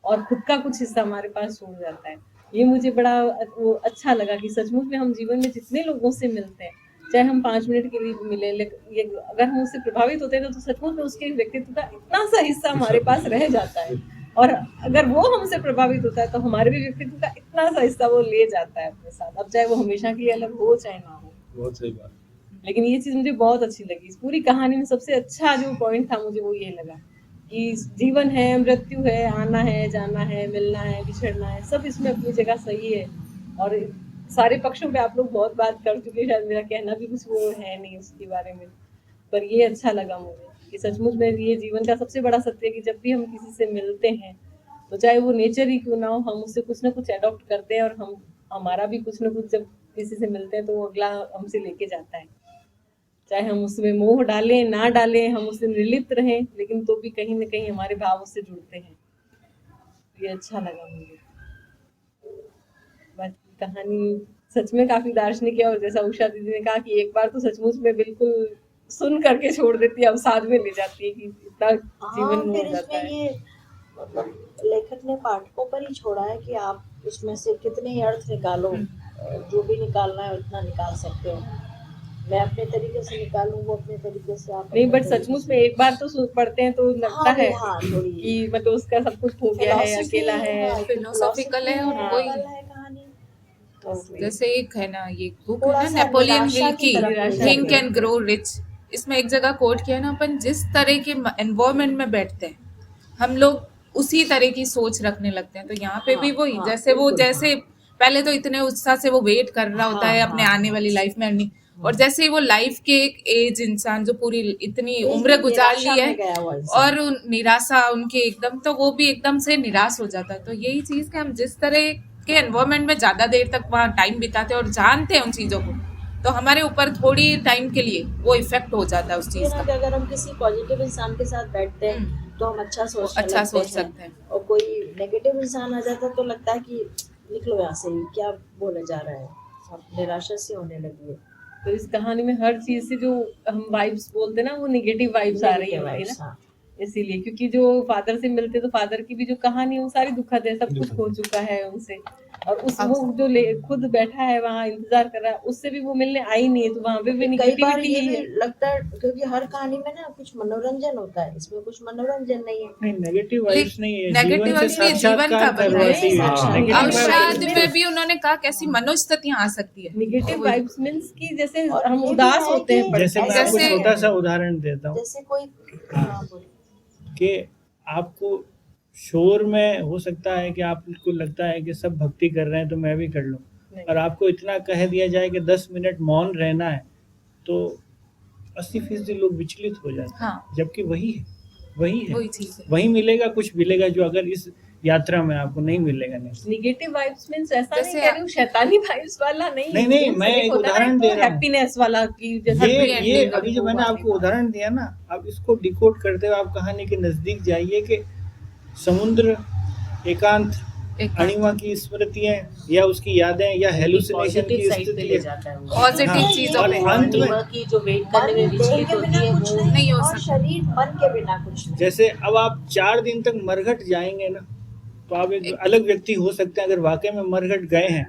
और खुद का कुछ हिस्सा हमारे पास छोड़ जाता है। ये मुझे बड़ा वो अच्छा लगा कि सचमुच में हम जीवन में जितने लोगों से मिलते हैं, चाहे हम 5 मिनट के लिए भी मिले, लेकिन अगर हम उससे प्रभावित होते हैं तो सचमुच में उसके व्यक्तित्व का इतना सा हिस्सा हमारे पास रह जाता है, और अगर वो हमसे प्रभावित होता है तो हमारे भी व्यक्तित्व का इतना सा हिस्सा वो ले जाता है अपने साथ, अब चाहे वो हमेशा के लिए अलग हो चाहे ना हो। बहुत सही बात। लेकिन ये चीज़ मुझे बहुत अच्छी लगी इस पूरी कहानी में। सबसे अच्छा जो पॉइंट था मुझे वो ये लगा कि जीवन है, मृत्यु है, आना है, जाना है, मिलना है, बिछड़ना है, सब इसमें अपनी जगह सही है। और सारे पक्षों पे आप लोग बहुत बात कर चुके हैं, शायद मेरा कहना भी कुछ वो है नहीं उसके बारे में, पर ये अच्छा लगा मुझे कि सचमुच में ये जीवन का सबसे बड़ा सत्य है कि जब भी हम किसी से मिलते हैं तो चाहे वो नेचर ही क्यों ना हो, हम उससे कुछ ना कुछ एडॉप्ट करते हैं, और हमारा भी कुछ ना कुछ जब किसी से मिलते हैं तो वो अगला हमसे लेके जाता है। चाहे हम उसमें मोह डालें ना डालें, हम उससे निर्लिप्त रहें, लेकिन तो भी कहीं ना कहीं हमारे भाव उससे जुड़ते हैं। ये अच्छा लगा मुझे। बाकी कहानी सच में काफी दार्शनिक है, और जैसा उषा दीदी ने कहा कि एक बार तो सचमुच में बिल्कुल सुन करके छोड़ देती है, अब साथ में ले जाती है कि इतना जीवन में फिर हो जाता इसमें है। ये मतलब लेखक ने पाठकों पर ही छोड़ा है कि आप उसमें से कितने ही अर्थ निकालो, जो भी निकालना है उतना निकाल सकते हो। मैं अपने तरीके से निकालूं, वो अपने तरीके से, आप नहीं, अपने बट तरीके सचमुच से। में एक बार तो पढ़ते हैं तो लगता हाँ है हाँ, थोड़ी कि मतलब उसका सब कुछ हो गया है, philosophy, अकेला है। हाँ, एक Philosophical है, और philosophical वही है कहानी। जैसे एक है ना, ये बुक थोड़ा है ना सा नेपोलियन निराशा हिल की की, तरफ ले थिंक जाती है। And grow rich. इसमें एक जगह कोट किया ना, अपन जिस तरह के एनवायरनमेंट में बैठते हैं हम लोग उसी तरह की सोच रखने लगते हैं। तो यहाँ पे हाँ, भी वही, हाँ, जैसे वो बिल्कुल, जैसे पहले तो इतने उत्साह से वो वेट कर रहा होता हाँ, है अपने हाँ, आने हाँ, वाली लाइफ में अर्निंग, और जैसे ही वो लाइफ के एक एज इंसान जो पूरी इतनी एकदम उम्र गुजार ली निराशा है में गया हुआ इंसान। और निराशा उनके एकदम, तो वो भी एकदम से निराश हो जाता है। तो यही चीज कि हम जिस तरह के एनवायरनमेंट में ज्यादा देर तक वहाँ टाइम बिताते हैं और जानते हैं उन चीजों को, तो हमारे ऊपर थोड़ी टाइम के लिए वो इफेक्ट हो जाता है उस ये चीज ना का। कि अगर हम किसी पॉजिटिव इंसान के साथ बैठते हैं हम्म, तो हम अच्छा वो सोचने अच्छा लगते सोच हैं, सकते हैं। और कोई नेगेटिव इंसान आ जाता है तो लगता है कि निकलो यहाँ से, क्या बोले जा रहा है, अब निराशा सी होने लगी है। तो इस कहानी में हर चीज से जो हम वाइब्स बोलते हैं ना, वो निगेटिव वाइब्स आ रही Negative होती है vibes, ना। हाँ। इसीलिए, क्योंकि जो फादर से मिलते तो फादर की भी जो कहानी है वो सारी दुखद है, सब कुछ हो चुका है उनसे, और उस वो जो खुद बैठा है वहाँ इंतजार कर रहा है, उससे भी वो मिलने आई नहीं है, तो वहाँ पे भी कई बार निगेटिविटी ये ही भी है। लगता है क्योंकि हर कहानी में ना कुछ मनोरंजन होता है, इसमें कुछ मनोरंजन नहीं है। नहीं, नेगेटिव वाइब्स नहीं है, नेगेटिव जीवन से वाइब्स नहीं है, जीवन का साक्षात्कार बना है। करवाती है। हाँ। नेगेटिव अवसाद वाइब्स में भी उन्होंने कहा कैसी मनोस्थितियां आ सकती है। निगेटिव वाइब्स मीन्स कि जैसे और हम ये भी उदास है होते हैं कि पढ़ के। जैसे मैं आपको जैसे- छोटा सा उदाहरण देता हूँ जैसे कोई हाँ। हाँ, बोलो। कि आपको शोर में हो सकता है कि आपको लगता है कि सब भक्ति कर रहे हैं तो मैं भी कर लूं, नहीं। और आपको इतना कह दिया जाए कि 10 मिनट मौन रहना है तो 80% लोग विचलित हो जाते हैं। हाँ। जबकि वही है वही चीज है। वही मिलेगा, कुछ मिलेगा जो अगर इस यात्रा में आपको नहीं मिलेगा। नहीं निगेटिव वाइब्स मीन्स ऐसा नहीं जैसे- कह रही हूँ शैतानी वाइब्स वाला नहीं। नहीं, मैं एक उदाहरण दे रहा हूँ। हैप्पीनेस वाला की जैसे ये happy ये ending अभी जो मैंने आपको उदाहरण दिया ना, आप इसको डिकोड करते हुए आप कहानी के नजदीक जाइए कि समुद्र, एकांत, अणिमा की स्मृतियां या उसकी यादें या हेलुसिनेशन की पॉजिटिव साइड पे ले स्थिति, जाता है वो। पॉजिटिव हाँ, चीजों और पे अंत में अनिमा की जो वेट करने में मन विचलित देह के होती बिना है कुछ वो नहीं हो और सकता। शरीर मन के बिना कुछ नहीं। जैसे अब आप 4 दिन तक मरघट जाएंगे ना, तो आप एक अलग व्यक्ति हो सकते हैं अगर वाकई में मरघट गए हैं।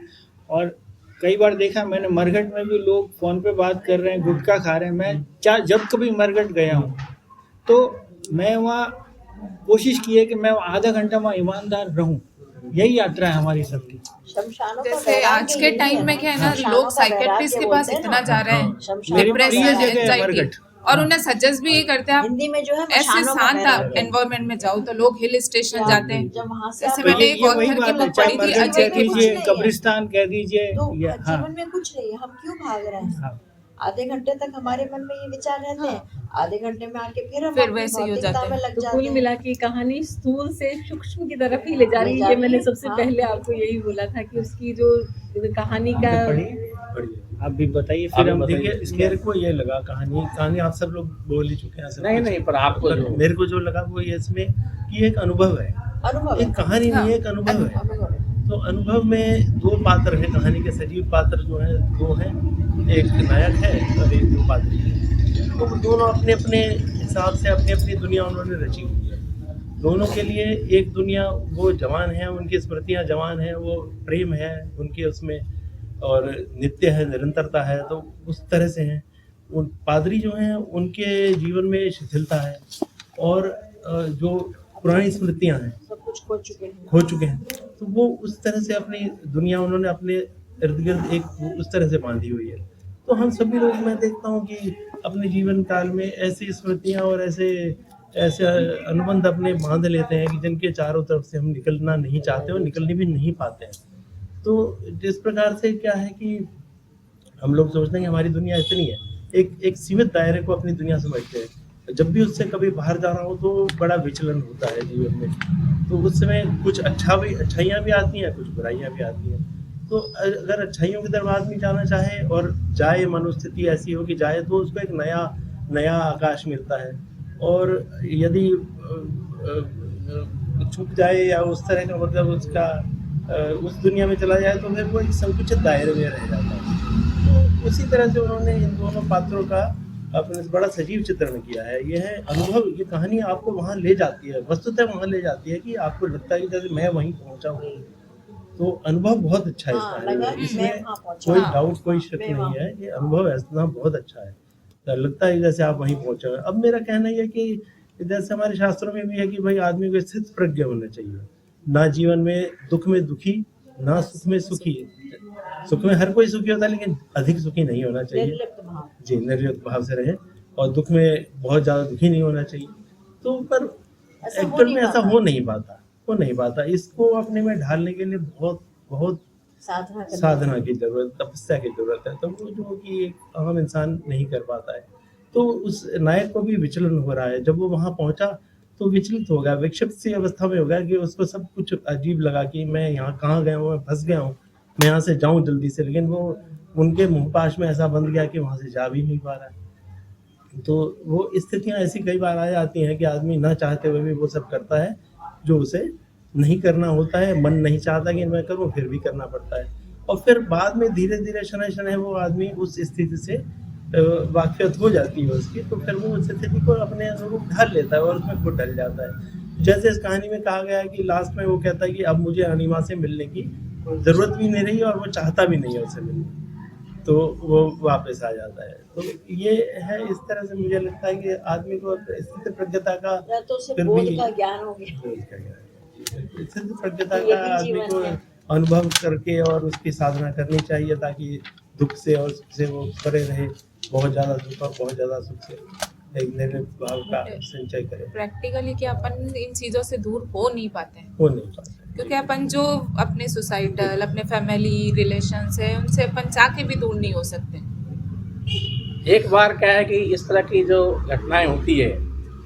और कई बार देखा मैंने मरघट में भी लोग फोन पे बात कर रहे हैं, गुटखा खा रहे हैं। मैं जब कभी मरघट गया हूँ तो मैं वहाँ कोशिश की है कि मैं आधा घंटा वहाँ ईमानदार रहूं। यही यात्रा है हमारी सबकी। शमशानों का जैसे वैराग्य आज के यही टाइम में क्या है ना, शमशानों लोग का साइकेट्रिस्ट के वैराग्य पास बोलते हैं इतना ना। जा रहे हैं, शमशानों मेरी का प्रिय डिप्रेशन, जगह है एंजाइटी, मरघट। और उन्हें सजेस्ट भी ये करते हैं आप हिंदी में जो है ऐसे मशानों का शांत वैराग्य। एनवायरनमेंट में जाओ, तो लोग हिल स्टेशन जाते हैं। जब वहाँ से जैसे आप तो मैंने ये एक ये वही ऑथर की बात है, बुक चाहे पढ़ी थी, मरघट अजय कह की दीजिए, नहीं है। कब्रिस्तान कह दीजिए, तो या हाँ जीवन में कुछ नहीं है, हम क्यों भाग रहे हैं? हाँ आधे घंटे तक हमारे मन में ये विचार रहते हैं, आधे घंटे में आके फिर हम फिर अपनी वैसे ही हो भौतिकता जाते में हैं। लग तो जाते कुल हैं। मिला के कहानी स्थूल से सूक्ष्म की तरफ ही ले जा रही ले है। जा ये रही मैंने है, सबसे हाँ। पहले आपको यही बोला था कि उसकी जो कहानी का आप भी बताइए, फिर हम देखिए देखिए इसके मेरे को ये लगा कहानी आप सब लोग बोल ही चुके हैं सब नहीं कुछ। नहीं, पर आपको पर जो मेरे को जो लगा वो ये इसमें कि एक अनुभव है, अनुभव एक है। कहानी हाँ। नहीं है, एक अनुभव है। अनुभव है। तो अनुभव में 2 पात्र हैं, कहानी के सजीव पात्र जो हैं 2 हैं, एक नायक है और एक 2 पात्र हैं। तो वो दोनों अपने अपने हिसाब से अपनी अपनी दुनिया उन्होंने रची हुई है। दोनों के लिए एक दुनिया, वो जवान है, उनकी स्मृतियाँ जवान हैं, वो प्रेम है उनके उसमें, और नित्य है, निरंतरता है, तो उस तरह से हैं। उन पादरी जो हैं उनके जीवन में शिथिलता है, और जो पुरानी स्मृतियाँ हैं सब कुछ खो चुके हैं। हो चुके हैं, तो वो उस तरह से अपनी दुनिया उन्होंने अपने इर्द गिर्द एक उस तरह से बांधी हुई है। तो हम सभी लोग, मैं देखता हूँ कि अपने जीवन काल में ऐसी स्मृतियाँ और ऐसे अनुबंध अपने बांध लेते हैं कि जिनके चारों तरफ से हम निकलना नहीं चाहते और निकलने भी नहीं पाते हैं। तो जिस प्रकार से क्या है कि हम लोग सोचते हैं कि हमारी दुनिया इतनी है, एक सीमित दायरे को अपनी दुनिया समझते हैं। जब भी उससे कभी बाहर जाना हो तो बड़ा विचलन होता है जीवन में। तो उस समय कुछ अच्छाइयाँ भी आती हैं, कुछ बुराइयाँ भी आती हैं। तो अगर अच्छाइयों की तरफ आदमी जाना चाहे और जाए, मनोस्थिति ऐसी हो कि जाए, तो उसको एक नया आकाश मिलता है। और यदि छुप जाए या उस तरह का मतलब उसका उस दुनिया में चला जाए, तो फिर वो एक संकुचित दायरे में रह जाता है। तो उसी तरह से उन्होंने इन दोनों पात्रों का अपने बड़ा सजीव चित्रण किया है। यह है अनुभव, ये कहानी आपको वहाँ ले जाती है, वस्तुतः वहाँ ले जाती है कि आपको लगता है कि जैसे मैं वहीं पहुँचा हूँ। तो अनुभव बहुत अच्छा है इस हाँ, कहानी लगा में, कि इसमें मैं वहाँ पहुँचा। कोई हाँ। डाउट, कोई शक मैं नहीं वहाँ। है। ये अनुभव ऐसा बहुत अच्छा है, तो लगता है जैसे आप वहीं पहुँचे हैं। अब मेरा कहना यह है कि जैसे हमारे शास्त्रों में भी है कि भाई आदमी को स्थित प्रज्ञ होना चाहिए, ना जीवन में दुख में दुखी, ना सुख में सुखी। सुख में हर कोई सुखी होता है, लेकिन अधिक सुखी नहीं होना चाहिए। निर्लिप्त भाव। जी, निर्लिप्त भाव से रहे, और दुख में बहुत ज़्यादा दुखी नहीं होना चाहिए। तो पर ऐसा हो एक्चुअल नहीं में ऐसा पाता। हो नहीं पाता। इसको अपने में ढालने के लिए बहुत साधना करनी साधना की जरूरत, तपस्या की जरूरत है। तो वो जो कि एक आम इंसान नहीं कर पाता है। तो उस नायक को भी विचलन हो रहा है। जब वो वहाँ पहुँचा तो विचलित हो गया, विक्षिप्त सी अवस्था में हो गया कि उसको सब कुछ अजीब लगा कि मैं यहाँ कहाँ गया हूँ, मैं फंस गया हूँ, मैं यहाँ से जाऊँ जल्दी से। लेकिन वो उनके मुँहपाश में ऐसा बंध गया कि वहाँ से जा भी नहीं पा रहा है। तो वो स्थितियाँ ऐसी कई बार आ जाती हैं कि आदमी ना चाहते हुए भी वो सब करता है जो उसे नहीं करना होता है। मन नहीं चाहता कि मैं करूँ, फिर भी करना पड़ता है। और फिर बाद में धीरे धीरे शनै शनै वो आदमी उस स्थिति से वाक़फ़ियत हो जाती है उसकी, तो फिर वो उस स्थिति को अपने अनुरूप ढाल लेता है और उसमें खुद ढल जाता है। जैसे इस कहानी में कहा गया है कि लास्ट में वो कहता है कि अब मुझे अनिमा से मिलने की ज़रूरत भी नहीं रही और वो चाहता भी नहीं है उससे मिलने, तो वो वापस आ जाता है। तो ये है, इस तरह से मुझे लगता है कि आदमी को स्थिति प्रज्ञता का या तो उसे फिर बोध भी का ज्ञान हो गया। स्थिति प्रज्ञता ये का भी आदमी जीवन को है। अनुभव करके और उसकी साधना करनी चाहिए ताकि दुख से और सुख से वो परे रहे। बहुत ज़्यादा दुख और बहुत ज़्यादा सुख से एक निर्णय भाव का संचय करे, प्रैक्टिकली कि अपन इन चीज़ों से दूर हो नहीं पाते हैं, हो नहीं पाता। क्योंकि अपन जो अपने सोसाइटल, अपने फैमिली रिलेशंस है, उनसे अपन चाह के भी दूर नहीं हो सकते। एक बार क्या है कि इस तरह की जो घटनाएं होती है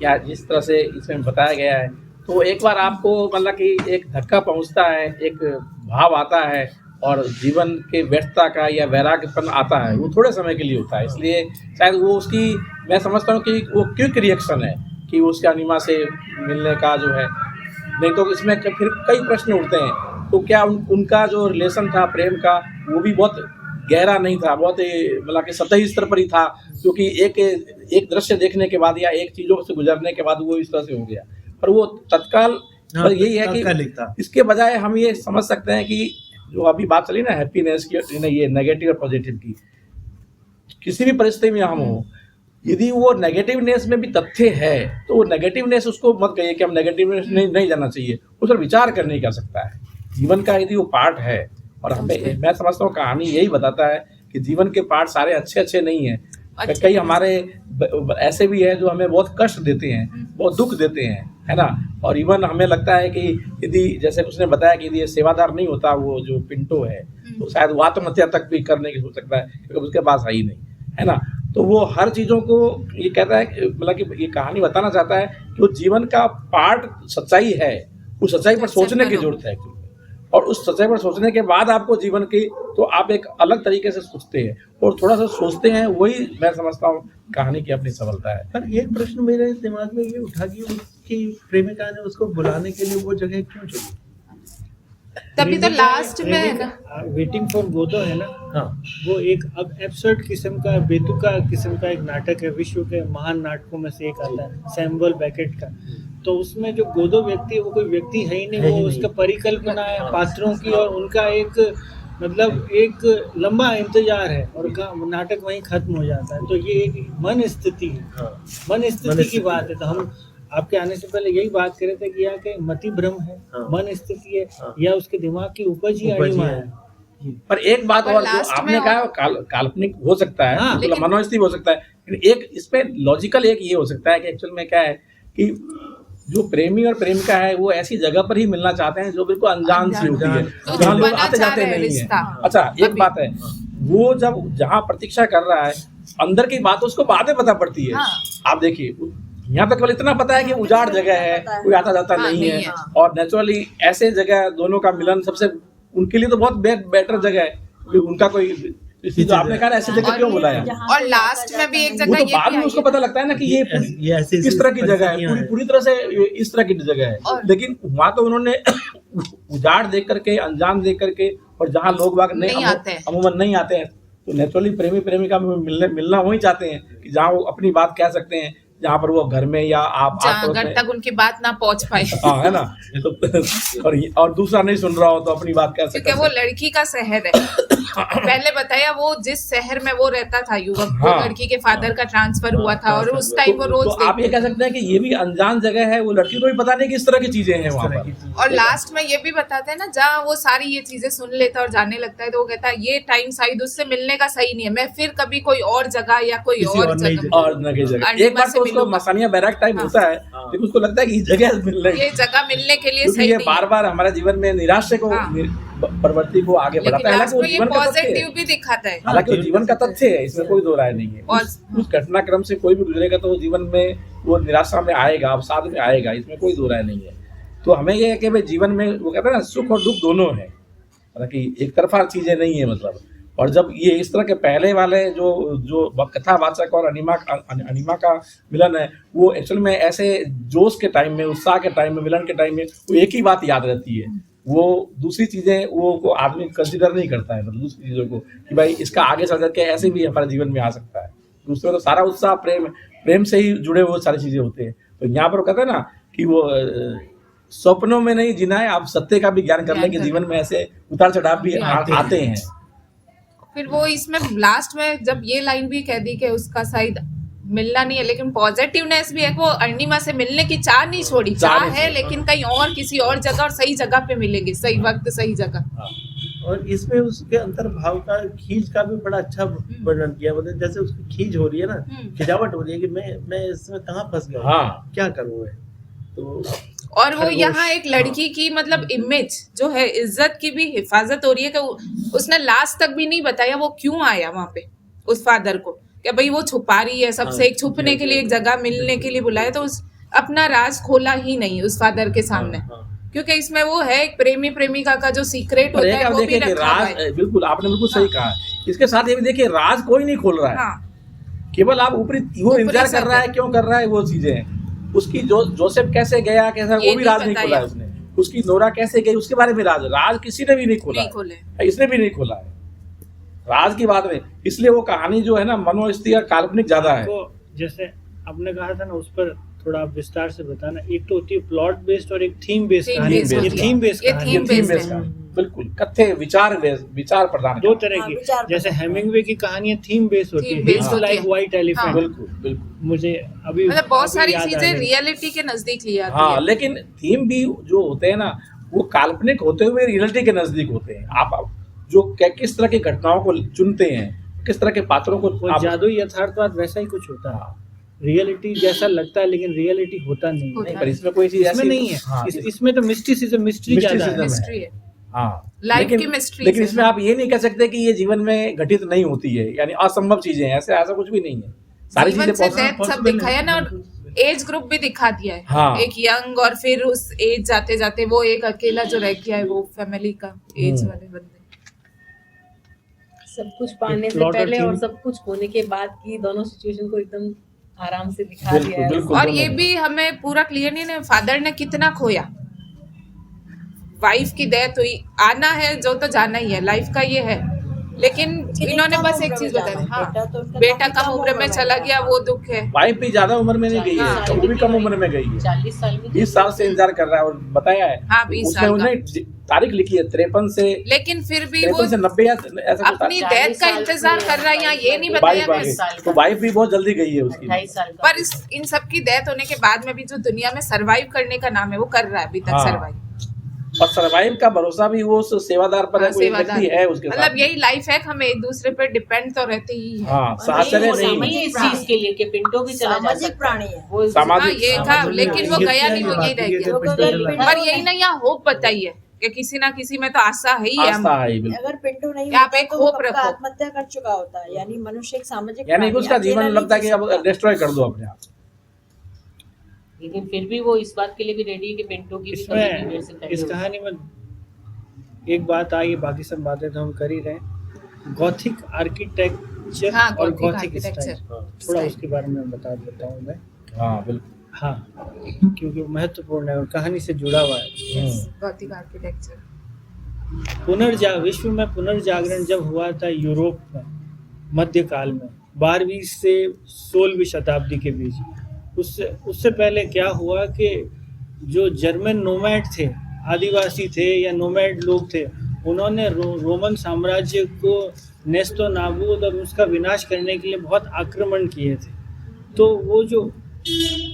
या जिस तरह से इसमें बताया गया है, तो एक बार आपको मतलब कि एक धक्का पहुंचता है, एक भाव आता है और जीवन के व्यर्थता का या वैराग्यपन आता है, वो थोड़े समय के लिए होता है। इसलिए शायद वो उसकी, मैं समझता हूँ कि वो क्विक रिएक्शन है कि उसके अनिमा से मिलने का जो है, नहीं तो इसमें फिर कई प्रश्न उठते हैं। तो क्या उनका जो रिलेशन था प्रेम का, वो भी बहुत गहरा नहीं था, बहुत मतलब कि सतही स्तर पर ही था, क्योंकि एक दृश्य देखने के बाद या एक चीज़ों से गुजरने के बाद वो इस तरह से हो गया। पर वो तत्काल हाँ, यही है तात्कालिक था। कि इसके बजाय हम ये समझ सकते हैं कि जो अभी बात चली ना हैप्पीनेस की, ये नेगेटिव और पॉजिटिव की, किसी भी परिस्थिति में हम हो, यदि वो नेगेटिवनेस में भी तथ्य है तो वो नेगेटिवनेस उसको मत कहिए कि हम नेगेटिवनेस नहीं जाना चाहिए, उस पर विचार करने की आवश्यकता है। जीवन का यदि वो पार्ट है, और हमें, मैं समझता हूँ कहानी यही बताता है कि जीवन के पार्ट सारे अच्छे नहीं हैं। कई हमारे ऐसे भी हैं जो हमें बहुत कष्ट देते हैं, बहुत दुख देते हैं, है ना। और इवन हमें लगता है कि यदि, जैसे उसने बताया कि यदि ये सेवादार नहीं होता वो जो पिंटो है, तो शायद वो आत्महत्या तक भी करने की सोच सकता है, क्योंकि उसके पास है ही नहीं, है ना। तो वो हर चीज़ों को ये कहता है, मतलब कि ये कहानी बताना चाहता है कि वो जीवन का पार्ट सच्चाई है, उस सच्चाई पर सोचने की जरूरत है। और उस सच्चाई पर सोचने के बाद आपको जीवन की, तो आप एक अलग तरीके से सोचते हैं और थोड़ा सा सोचते हैं, वही मैं समझता हूँ कहानी की अपनी सफलता है। पर एक प्रश्न मेरे दिमाग में ये उठा कि उसकी प्रेमिका ने उसको बुलाने के लिए वो जगह क्यों चुनी? तभी तो लास्ट में है ना, वेटिंग फॉर गोदो है ना, हाँ, वो एक अब एब्सर्ड किस्म का, बेतुका किस्म का एक नाटक है, विश्व के महान नाटकों में से एक आता है सैमुअल बेकेट का। तो उसमें जो गोदो व्यक्ति है वो कोई व्यक्ति है ही नहीं, है ही वो नहीं। उसका परिकल्पना है पात्रों की, और उनका एक मतलब एक लंबा इंतजार है, और नाटक वहीं खत्म हो जाता है। तो ये एक मन स्थिति है, हाँ, मन स्थिति की बात है। तो हम आपके आने से पहले यही बात कर रहे थे कि या कि मति भ्रम है, हाँ। मन स्थिति है, हाँ। या उसके दिमाग की उपज ही उपज ही अणिमा है। है। पर एक बात पर और, जो लास्ट आपने में कहा काल्पनिक हो सकता है, हाँ, मतलब लेकिन- मनोस्थिति हो सकता है, लेकिन एक इसमें लॉजिकल एक ये हो सकता है कि एक्चुअल में क्या है कि जो प्रेमी और प्रेमिका है वो ऐसी जगह पर ही मिलना चाहते हैं जो बिल्कुल अनजान सी होती है, तो जहाँ लोग बना आते चाह जाते रहे हैं नहीं है। रिश्ता। अच्छा, एक अभी। बात है, वो जब जहाँ प्रतीक्षा कर रहा है, अंदर की बात उसको बाद में पता पड़ती है। हाँ। आप देखिए, यहाँ तक केवल इतना पता है कि उजाड़ जगह है, कोई आता जाता हाँ, नहीं नहीं है, है। और नेचुरली ऐसे जगह दोनों का मिलन सबसे उनके लिए तो बहुत बेटर जगह है, क्योंकि उनका कोई, इसलिए जो आपने कहा ऐसी जगह क्यों बुलाया, और लास्ट में भी एक वो जगह तो ये बाद भी में आई उसको है पता लगता है ना कि ये ऐसी किस तरह की जगह है, परिस्थितियां हैं। पूरी तरह से इस तरह की जगह है। और- लेकिन वहाँ तो उन्होंने उजाड़ देख करके, अनजान देख करके, और जहाँ लोग बाग नहीं आते हैं। अमूमन नहीं आते हैं, तो नेचुरली प्रेमी प्रेमिका में मिलना वही चाहते हैं कि जहाँ वो अपनी बात कह सकते हैं, जहाँ पर वो घर में या आप जहाँ आस-पड़ोस घर में, तक उनकी बात ना पहुंच पाए, हाँ, है ना। तो और दूसरा नहीं सुन रहा हो तो अपनी बात कह क्योंकि सकते वो लड़की का शहर है। पहले बताया वो जिस शहर में वो रहता था युवक, वो हाँ। लड़की के फादर का ट्रांसफर हुआ था, और उस टाइम वो रोज तो आप ये कह सकते हैं कि ये भी अनजान जगह है, वो लड़की को भी पता नहीं कि इस तरह की चीजें हैं वहाँ पर। और लास्ट में ये भी बताते हैं ना, जहाँ वो सारी ये चीजें सुन लेता है और जाने लगता है, तो वो कहता है ये टाइम शायद उससे मिलने का सही नहीं है, मैं फिर कभी कोई और जगह या कोई किसी और और नई जगह और न की जगह अनिमा एक बार से तो उसको मिलूंगा। मसानिया बैराक टाइप हाँ। होता है, लेकिन उसको लगता है कि ये जगह मिल रही ये है, जगह मिलने के लिए क्योंकि सही ये नहीं बार है। बार हमारे जीवन में निराशा को, हाँ। प्रवृत्ति को आगे लेकिन बढ़ाता है। लास्ट हालांकि वो में ये जीवन का तथ्य पॉजिटिव है, भी दिखाता है। हालांकि वो जीवन का तथ्य है, इसमें कोई दो राय नहीं है। उस घटनाक्रम से कोई भी गुजरेगा तो वो जीवन में वो निराशा में आएगा, अवसाद में आएगा, इसमें कोई दो राय नहीं है। तो हमें ये है कि भाई जीवन में वो कहते हैं ना, सुख और दुख दोनों है, हालांकि एक तरफा चीजें नहीं है मतलब। और जब ये इस तरह के पहले वाले जो कथावाचक और अनिमा का मिलन है, वो एक्चुअल में ऐसे जोश के टाइम में, उत्साह के टाइम में, मिलन के टाइम में वो एक ही बात याद रहती है, वो दूसरी चीजें वो को आदमी कंसिडर नहीं करता है, मतलब दूसरी चीजों को कि भाई इसका आगे चल करके ऐसे भी हमारे जीवन में आ सकता है। उसमें तो सारा उत्साह प्रेम से ही जुड़े हुए सारी चीजें होते हैं। तो यहाँ पर कहते हैं ना कि वो स्वप्नों में नहीं जीना है, आप सत्य का भी ज्ञान कर लें कि जीवन में ऐसे उतार चढ़ाव भी आते हैं। फिर वो इसमें लास्ट में जब ये लाइन भी कह दी कि उसका शायद मिलना नहीं है, लेकिन पॉजिटिवनेस भी है कि वो अरुणिमा से मिलने की चाह नहीं छोड़ी, चाह है लेकिन कहीं और किसी और जगह और सही जगह पे मिलेंगे, सही वक्त सही जगह। और इसमें उसके अंतर्भाव का खींच का भी बड़ा अच्छा वर्णन किया, मतलब जैसे उसकी खींच हो रही है ना, खिजावट हो रही है कि मैं इसमें कहाँ फंस गया, हाँ। क्या करूँ मैं। तो और वो यहाँ एक लड़की की मतलब इमेज जो है, इज्जत की भी हिफाजत हो रही है कि उसने लास्ट तक भी नहीं बताया वो क्यों आया वहां पे उस फादर को, क्या भाई वो छुपा रही है सबसे, एक छुपने के लिए एक जगह मिलने के लिए बुलाया, तो उस अपना राज खोला ही नहीं उस फादर के सामने। क्योंकि इसमें वो है एक प्रेमी प्रेमिका का जो सीक्रेट होता है वो भी रखा हुआ है। बिल्कुल, आपने बिल्कुल सही कहा। इसके साथ ये भी देखिए, राज कोई नहीं खोल रहा है। हाँ। केवल आप ऊपरी वो इंतजार कर रहा है, क्यों कर रहा है वो चीजें। उसकी जोसेफ कैसे गया, कैसा, वो भी राज नहीं खोला है उसने। उसकी नोरा कैसे गई, उसके बारे में राज किसी ने भी नहीं खोला, इसने भी नहीं खोला है राज की बात में। इसलिए वो कहानी जो है ना, मनोस्थिति या काल्पनिक ज्यादा है। तो जैसे आपने कहा था ना, उस पर थोड़ा आप विस्तार से बताना। एक तो होती है प्लॉट बेस्ड और एक थीम बेस्ड कहानी। ये थीम बेस्ड कहानी, बिल्कुल कथ्य विचार प्रदान, दो तरह की। जैसे हेमिंगवे की कहानियां थीम बेस्ड होती है, लाइक व्हाइट एलिफेंट। बिल्कुल मुझे अभी मतलब बहुत सारी चीजें रियलिटी के नजदीक लिया। हाँ, लेकिन थीम भी जो होते हैं ना, वो काल्पनिक होते हुए रियलिटी के नजदीक होते हैं। आप जो किस तरह की घटनाओं को चुनते हैं, किस तरह के पात्रों को, जादुई यथार्थवाद वैसा ही कुछ होता है। रियलिटी जैसा लगता है लेकिन रियलिटी होता नहीं है। पर इसमें कोई चीज ऐसी नहीं है। हाँ, इसमें तो मिस्टिसिज्म, मिस्ट्री ज्यादा है। हाँ, लाइफ की मिस्ट्री। लेकिन इसमें आप ये नहीं कह सकते कि ये जीवन में घटित नहीं होती है, यानी असंभव चीजें हैं, ऐसा कुछ भी नहीं है। सारी चीजें सब दिखाया ना, एज ग्रुप भी दिखा दिया है। हाँ। एक यंग, और फिर उस एज जाते जाते वो एक अकेला जो रह गया है, वो फैमिली का एज वाले बंदे। सब कुछ पाने से पहले और सब कुछ होने के बाद की दोनों सिचुएशन को एकदम आराम से दिखा दिया है। और ये भी हमें पूरा क्लियर नहीं है फादर ने कितना खोया। वाइफ की डेथ हुई, आना है जो तो जाना ही है, लाइफ का ये है। लेकिन इन्होंने बस एक चीज बताई, हाँ, बेटा कम उम्र में चला गया, वो दुख है। वाइफ भी ज्यादा उम्र में नहीं गई है, वो भी कम उम्र में गई है। 40 साल में, 20 साल से इंतजार कर रहा है। और बताया है, हाँ, 20 साल उन्होंने तारीख लिखी है 53 से, लेकिन फिर भी वो 90 ऐसा अपनी डेथ का इंतजार कर रहा है। यहाँ ये नहीं बताया, तो वाइफ भी बहुत जल्दी गई है उसकी। 28 साल का। पर इन सब की डेथ होने के बाद में भी जो दुनिया में सरवाइव करने का नाम है, वो कर रहा है अभी तक सरवाइव। और सर्वाइव का भरोसा भी वो सेवादार पर है, कोई व्यक्ति है उसके साथ। मतलब यही लाइफ है, हम एक दूसरे पे डिपेंड तो रहते ही है। हाँ, साहचर्य नहीं इस चीज के लिए कि पिंटो भी चला जा सकता है, प्राणी है वो सामाजिक, ये था, लेकिन वो गया नहीं, वो यही रह गया। पर यही ना, यहाँ होप बताई है कि किसी ना किसी में तो आशा है ही है। अगर पिंटो नहीं आप एक तो होप रखो। आत्महत्या कर चुका होता है। यानी मनुष्य एक सामाजिक, यानी उसका जीवन लगता है कि अब डिस्ट्रॉय कर दो अपने आप। लेकिन फिर भी वो इस बात के लिए भी रेडी है कि पिंटो की भी इस कहानी में एक बात आई, बाकी सब बातें तो हम कर ही रहे। गॉथिक आर्किटेक्चर, हाँ, और गॉथिक स्टाइल, थोड़ा उसके बारे में बता देता हूँ मैं। हाँ बिल्कुल, हाँ, क्योंकि महत्वपूर्ण है और कहानी से जुड़ा हुआ है। गॉथिक आर्किटेक्चर विश्व में पुनर्जागरण जब हुआ था यूरोप में मध्यकाल में 12वीं से 16वीं शताब्दी के बीच, उससे पहले क्या हुआ कि जो जर्मन नोमैड थे, आदिवासी थे या नोमैड लोग थे, उन्होंने रोमन साम्राज्य को नेस्तो नाबूद और उसका विनाश करने के लिए बहुत आक्रमण किए थे। तो वो जो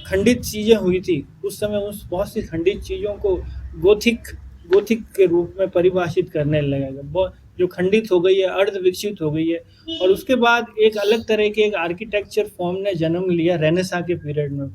खंडित चीज़ें हुई थी उस समय, उस बहुत सी खंडित चीज़ों को गोथिक के रूप में परिभाषित करने लगेगा। जो खंडित हो गई है, अर्ध विकसित हो गई है। और उसके बाद एक अलग तरह के एक आर्किटेक्चर फॉर्म ने जन्म लिया रेनेसां के पीरियड में,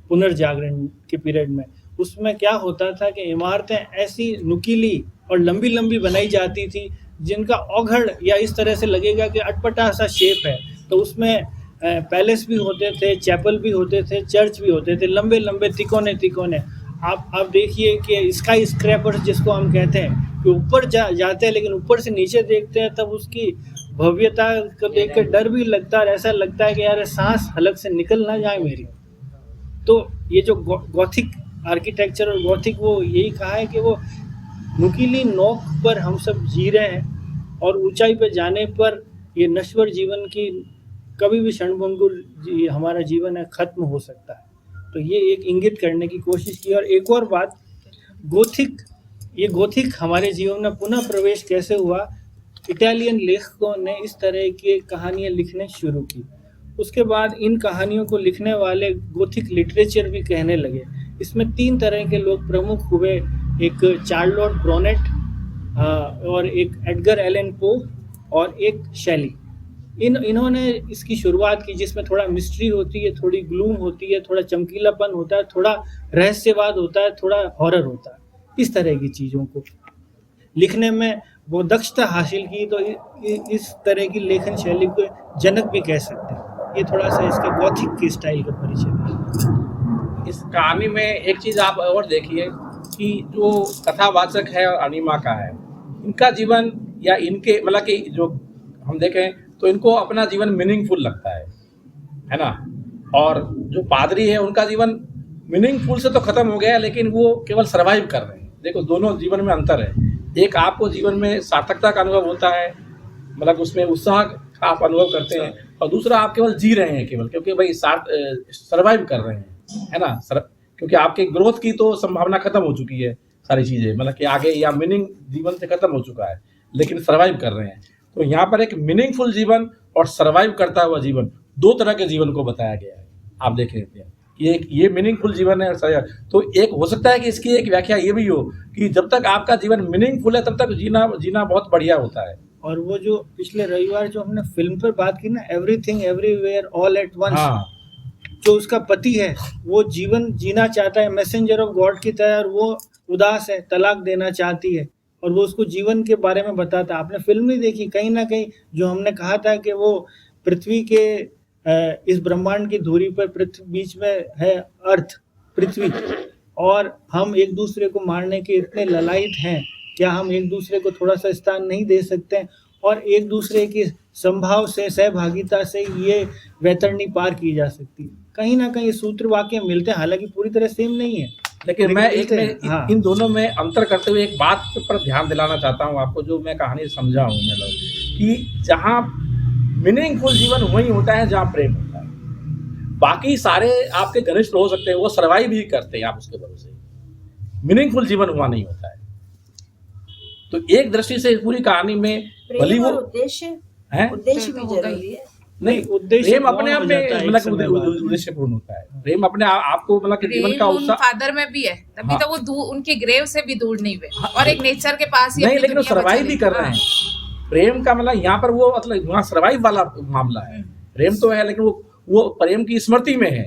पुनर्जागरण के पीरियड में। उसमें क्या होता था कि इमारतें ऐसी नुकीली और लंबी लंबी बनाई जाती थी जिनका औघड़ या इस तरह से लगेगा कि अटपटा सा शेप है। तो उसमें पैलेस भी होते थे, चैपल भी होते थे, चर्च भी होते थे, लंबे लंबे तिकोने। आप देखिए कि स्काई स्क्रैपर्स जिसको हम कहते हैं, कि ऊपर जाते हैं लेकिन ऊपर से नीचे देखते हैं तब उसकी भव्यता को देख कर डर भी लगता है। ऐसा लगता है कि यार सांस हलक से निकल ना जाए मेरी। तो ये जो गॉथिक आर्किटेक्चर और गॉथिक, वो यही कहा है कि वो नुकीली नोक पर हम सब जी रहे हैं और ऊंचाई पर जाने पर ये नश्वर जीवन की कभी भी क्षणभंगुर हमारा जीवन है खत्म हो सकता है। तो ये एक इंगित करने की कोशिश की। और एक और बात, गोथिक हमारे जीवन में पुनः प्रवेश कैसे हुआ, इटालियन लेखकों ने इस तरह की कहानियाँ लिखने शुरू की। उसके बाद इन कहानियों को लिखने वाले गोथिक लिटरेचर भी कहने लगे। इसमें 3 तरह के लोग प्रमुख हुए, एक चार्लोट ब्रोनेट और एक एडगर एलन पो और एक शैली। इन्होंने इसकी शुरुआत की, जिसमें थोड़ा मिस्ट्री होती है, थोड़ी ग्लूम होती है, थोड़ा चमकीलापन होता है, थोड़ा रहस्यवाद होता है, थोड़ा हॉरर होता है। इस तरह की चीज़ों को लिखने में वो दक्षता हासिल की। तो इस तरह की लेखन शैली को जनक भी कह सकते हैं। ये थोड़ा सा इसके गॉथिक के स्टाइल का परिचय है। इस कहानी में एक चीज़ आप और देखिए कि जो कथावाचक है और अनिमा का है, इनका जीवन या इनके मतलब कि जो हम देखें तो इनको अपना जीवन मीनिंगफुल लगता है ना। और जो पादरी है उनका जीवन मीनिंगफुल से तो ख़त्म हो गया, लेकिन वो केवल सर्वाइव कर रहे हैं। देखो दोनों जीवन में अंतर है। एक आपको जीवन में सार्थकता का अनुभव होता है, मतलब उसमें उत्साह का आप अनुभव करते हैं, और दूसरा आप केवल जी रहे हैं केवल, क्योंकि भाई सर्वाइव कर रहे हैं, है ना। क्योंकि आपके ग्रोथ की तो संभावना खत्म हो चुकी है, सारी चीज़ें मतलब कि आगे या मीनिंग जीवन से खत्म हो चुका है, लेकिन सर्वाइव कर रहे हैं। तो यहाँ पर एक मीनिंगफुल जीवन और सर्वाइव करता हुआ जीवन, 2 तरह के जीवन को बताया गया है। आप देख लेते हैं ये मीनिंगफुल जीवन है और सर्वाइव। तो एक हो सकता है कि इसकी एक व्याख्या ये भी हो कि जब तक आपका जीवन मीनिंगफुल है तब तक जीना बहुत बढ़िया होता है। और वो जो पिछले रविवार जो हमने फिल्म पर बात की ना, everything everywhere all at once, हाँ, जो उसका पति है वो जीवन जीना चाहता है मैसेंजर ऑफ गॉड की तरह, और वो उदास है, तलाक देना चाहती है, और वो उसको जीवन के बारे में बताता है। आपने फिल्म नहीं देखी, कहीं ना कहीं जो हमने कहा था कि वो पृथ्वी के इस ब्रह्मांड की धुरी पर पृथ्वी बीच में है, अर्थ पृथ्वी, और हम एक दूसरे को मारने के इतने ललायत हैं, क्या हम एक दूसरे को थोड़ा सा स्थान नहीं दे सकते हैं? और एक दूसरे की संभाव से, सहभागिता से ये वैतरणी पार की जा सकती है। कहीं ना कहीं सूत्र वाक्य मिलते हैं, हालांकि पूरी तरह सेम नहीं है, लेकिन मैं हाँ। इन दोनों में अंतर करते हुए एक बात पर ध्यान दिलाना चाहता हूँ आपको, जो मैं कहानी समझा हूँ मैं लोग, कि जहाँ मीनिंगफुल जीवन वही होता है जहाँ प्रेम होता है। बाकी सारे आपके घनिष्ठ हो सकते हैं, वो सर्वाइव ही करते हैं आप उसके भरोसे, मीनिंगफुल जीवन हुआ नहीं होता है। तो एक दृष्टि से पूरी कहानी में भली वो उद्देश्य भी जरूरी है। नहीं, उद्देश्य प्रेम अपने आप में मतलब उद्देश्यपूर्ण होता है। प्रेम अपने आपको मतलब कि जीवन का उत्साह फादर में भी है, तभी तो वो उनके ग्रेव से भी दूर नहीं हुए, और एक नेचर के पास ही नहीं, अपनी लेकिन वो दुनिया सर्वाइव बचा भी ली। कर रहे हैं। प्रेम का मतलब यहाँ पर वो मतलब वहाँ सर्वाइव वाला मामला है। प्रेम तो है, लेकिन वो प्रेम की स्मृति में है,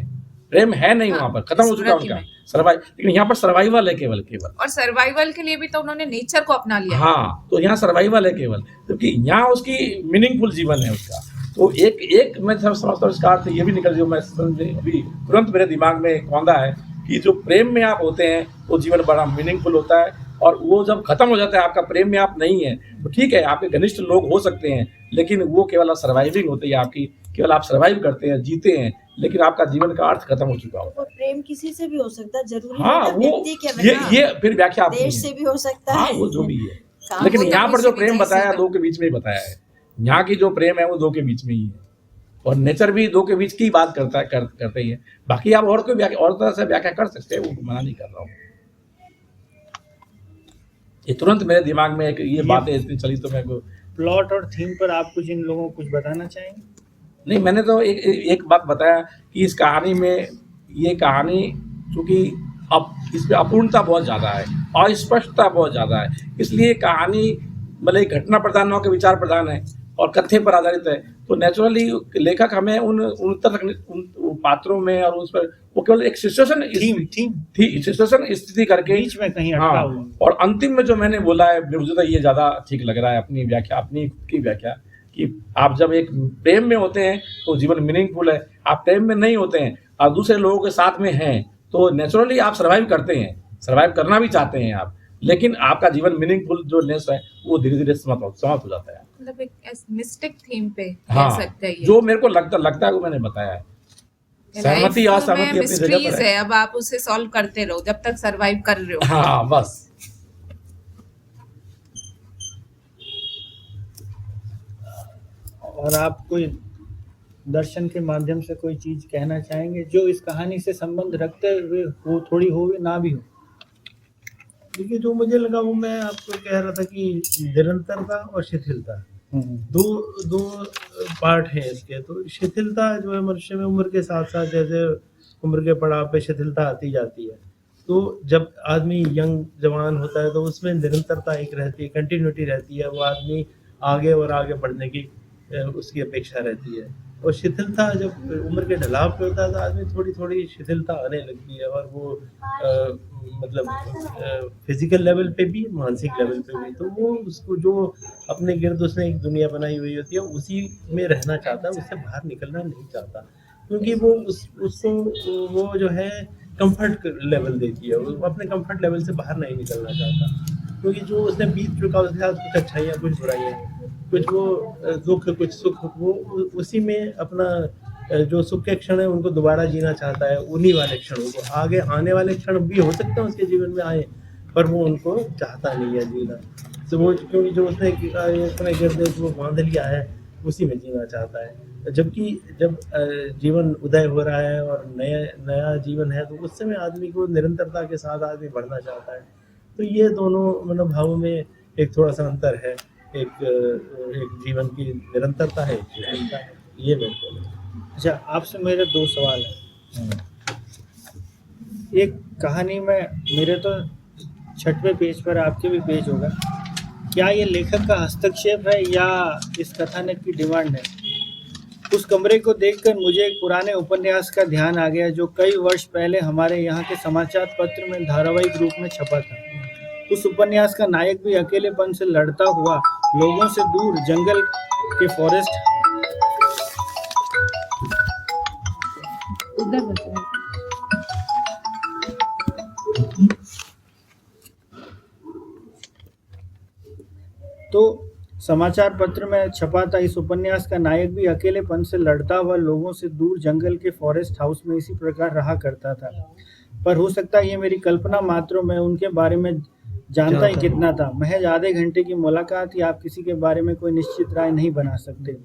प्रेम है नहीं वहाँ पर, खत्म हो चुका उनका सर्वाइव। लेकिन यहाँ पर सर्वाइवल है केवल, और सर्वाइवल के लिए भी तो उन्होंने नेचर को अपना लिया। हाँ, तो यहाँ सर्वाइवल है केवल, क्योंकि यहाँ उसकी मीनिंगफुल जीवन है उसका। तो एक मैं समझता हूँ इसका अर्थ ये भी निकल, जो मैं अभी तुरंत मेरे दिमाग में कौंधा है कि जो प्रेम में आप होते हैं वो जीवन बड़ा मीनिंगफुल होता है, और वो जब खत्म हो जाता है, आपका प्रेम में आप नहीं है, तो ठीक है आपके घनिष्ठ लोग हो सकते हैं, लेकिन वो केवल सर्वाइविंग होती है आपकी, केवल आप सर्वाइव करते हैं, जीते हैं, लेकिन आपका जीवन का अर्थ खत्म हो चुका होता है। प्रेम किसी से भी हो सकता है, जरूरी हाँ, नहीं वो व्यक्ति के ये फिर व्याख्या आपकी देश से भी हो सकता है, है, वो जो भी है। काम लेकिन होता यहाँ है, पर जो किसी भी प्रेम चीज़ से बताया तो- दो के बीच में ही बताया है। यहाँ की जो प्रेम है वो 2 के बीच में ही है, और नेचर भी 2 के बीच की बात करते ही है। बाकी आप और कोई व्याख्या और तरह से व्याख्या कर सकते हैं, वो मना नहीं कर रहा हूँ। ये तुरंत मेरे दिमाग में एक ये बातें इतनी चली, तो मेरे को प्लॉट और थीम पर आप कुछ इन लोगों को कुछ बताना चाहेंगे? नहीं, मैंने तो एक बात बताया कि इस कहानी में, ये कहानी चूँकि अब इसमें अपूर्णता बहुत ज़्यादा है, अस्पष्टता बहुत ज़्यादा है, इसलिए कहानी भले घटना प्रधान हो के विचार प्रधान है और कथ्य पर आधारित है, तो नेचुरली लेखक हमें उन पात्रों में और उस पर वो केवल एक सिचुएशन सिचुएशन स्थिति करके बीच में कहीं अटका हुआ। और अंतिम में जो मैंने बोला है, मुझे तो ये ज़्यादा ठीक लग रहा है, अपनी व्याख्या, अपनी की व्याख्या, कि आप जब एक प्रेम में होते हैं तो जीवन मीनिंगफुल है, आप प्रेम में नहीं होते हैं और दूसरे लोगों के साथ में हैं, तो नेचुरली आप सर्वाइव करते हैं, सर्वाइव करना भी चाहते हैं आप, लेकिन आपका जीवन मीनिंगफुल जो लेस है वो धीरे धीरे समाप्त हो जाता है। मतलब एक मिस्टिक थीम पे हाँ, कह सकते हैं, जो मेरे को लगता है वो मैंने बताया है। सहमति और असहमति अपनी जगह पर है, अब आप उसे सॉल्व करते रहो जब तक सरवाइव कर रहे हो। हाँ, बस। और आप कोई दर्शन के माध्यम से कोई चीज कहना चाहेंगे जो इस कहानी से संबंध रखते हुए हो, थोड़ी हो ना भी हो? देखिए, जो मुझे लगा वो मैं आपको कह रहा था कि निरंतरता और शिथिलता, दो दो पार्ट हैं इसके। तो शिथिलता जो है मनुष्य में उम्र के साथ साथ, जैसे उम्र के पड़ाव पे शिथिलता आती जाती है। तो जब आदमी यंग जवान होता है तो उसमें निरंतरता एक रहती है, कंटिन्यूटी रहती है, वो आदमी आगे और आगे बढ़ने की उसकी अपेक्षा रहती है। और शिथिलता जब उम्र के ढलाव पे होता है तो आदमी थोड़ी थोड़ी शिथिलता आने लगती है, और वो मतलब फिजिकल लेवल पे भी, मानसिक लेवल पे भी। तो वो उसको जो अपने गिर्द उसने एक दुनिया बनाई हुई होती है उसी में रहना चाहता है, उससे बाहर निकलना नहीं चाहता, क्योंकि वो उसको वो जो है कंफर्ट लेवल देती है, वो अपने कंफर्ट लेवल से बाहर नहीं निकलना चाहता, क्योंकि जो उसने बीत चुका उसके साथ कुछ अच्छाइयाँ कुछ बुराइयाँ, कुछ वो दुख कुछ सुख, वो उसी में अपना जो सुख के क्षण है उनको दोबारा जीना चाहता है, उन्हीं वाले क्षणों को। आगे आने वाले क्षण भी हो सकते हैं उसके जीवन में आए, पर वो उनको चाहता नहीं है जीना। तो वो क्योंकि जो उसने अपने गिरदे वो बांध लिया है उसी में जीना चाहता है। जबकि जब जीवन उदय हो रहा है और नया जीवन है तो उस समय आदमी को निरंतरता के साथ आदमी बढ़ना चाहता है। तो ये दोनों मनोभावों में एक थोड़ा सा अंतर है, एक जीवन की निरंतरता है, एक शिथिलता है, ये मेरे को लगता है। अच्छा, आपसे मेरे दो सवाल हैं। एक कहानी में, मेरे तो 6वें पेज पर, आपके भी पेज होगा, क्या ये लेखक का हस्तक्षेप है या इस कथानक की डिमांड है? उस कमरे को देखकर मुझे एक पुराने उपन्यास का ध्यान आ गया जो कई वर्ष पहले हमारे यहाँ के समाचार पत्र में धारावाहिक रूप में छपा था। उस उपन्यास का नायक भी अकेलेपन से लड़ता हुआ लोगों से दूर जंगल के फॉरेस्ट तो समाचार पत्र में छपा था। इस उपन्यास का नायक भी अकेलेपन से लड़ता हुआ लोगों से दूर जंगल के फॉरेस्ट हाउस में इसी प्रकार रहा करता था। पर हो सकता है ये मेरी कल्पना मात्र, मैं उनके बारे में जानता ही कितना था। महज आधे घंटे की मुलाकात ही आप किसी के बारे में कोई निश्चित राय नहीं बना सकते।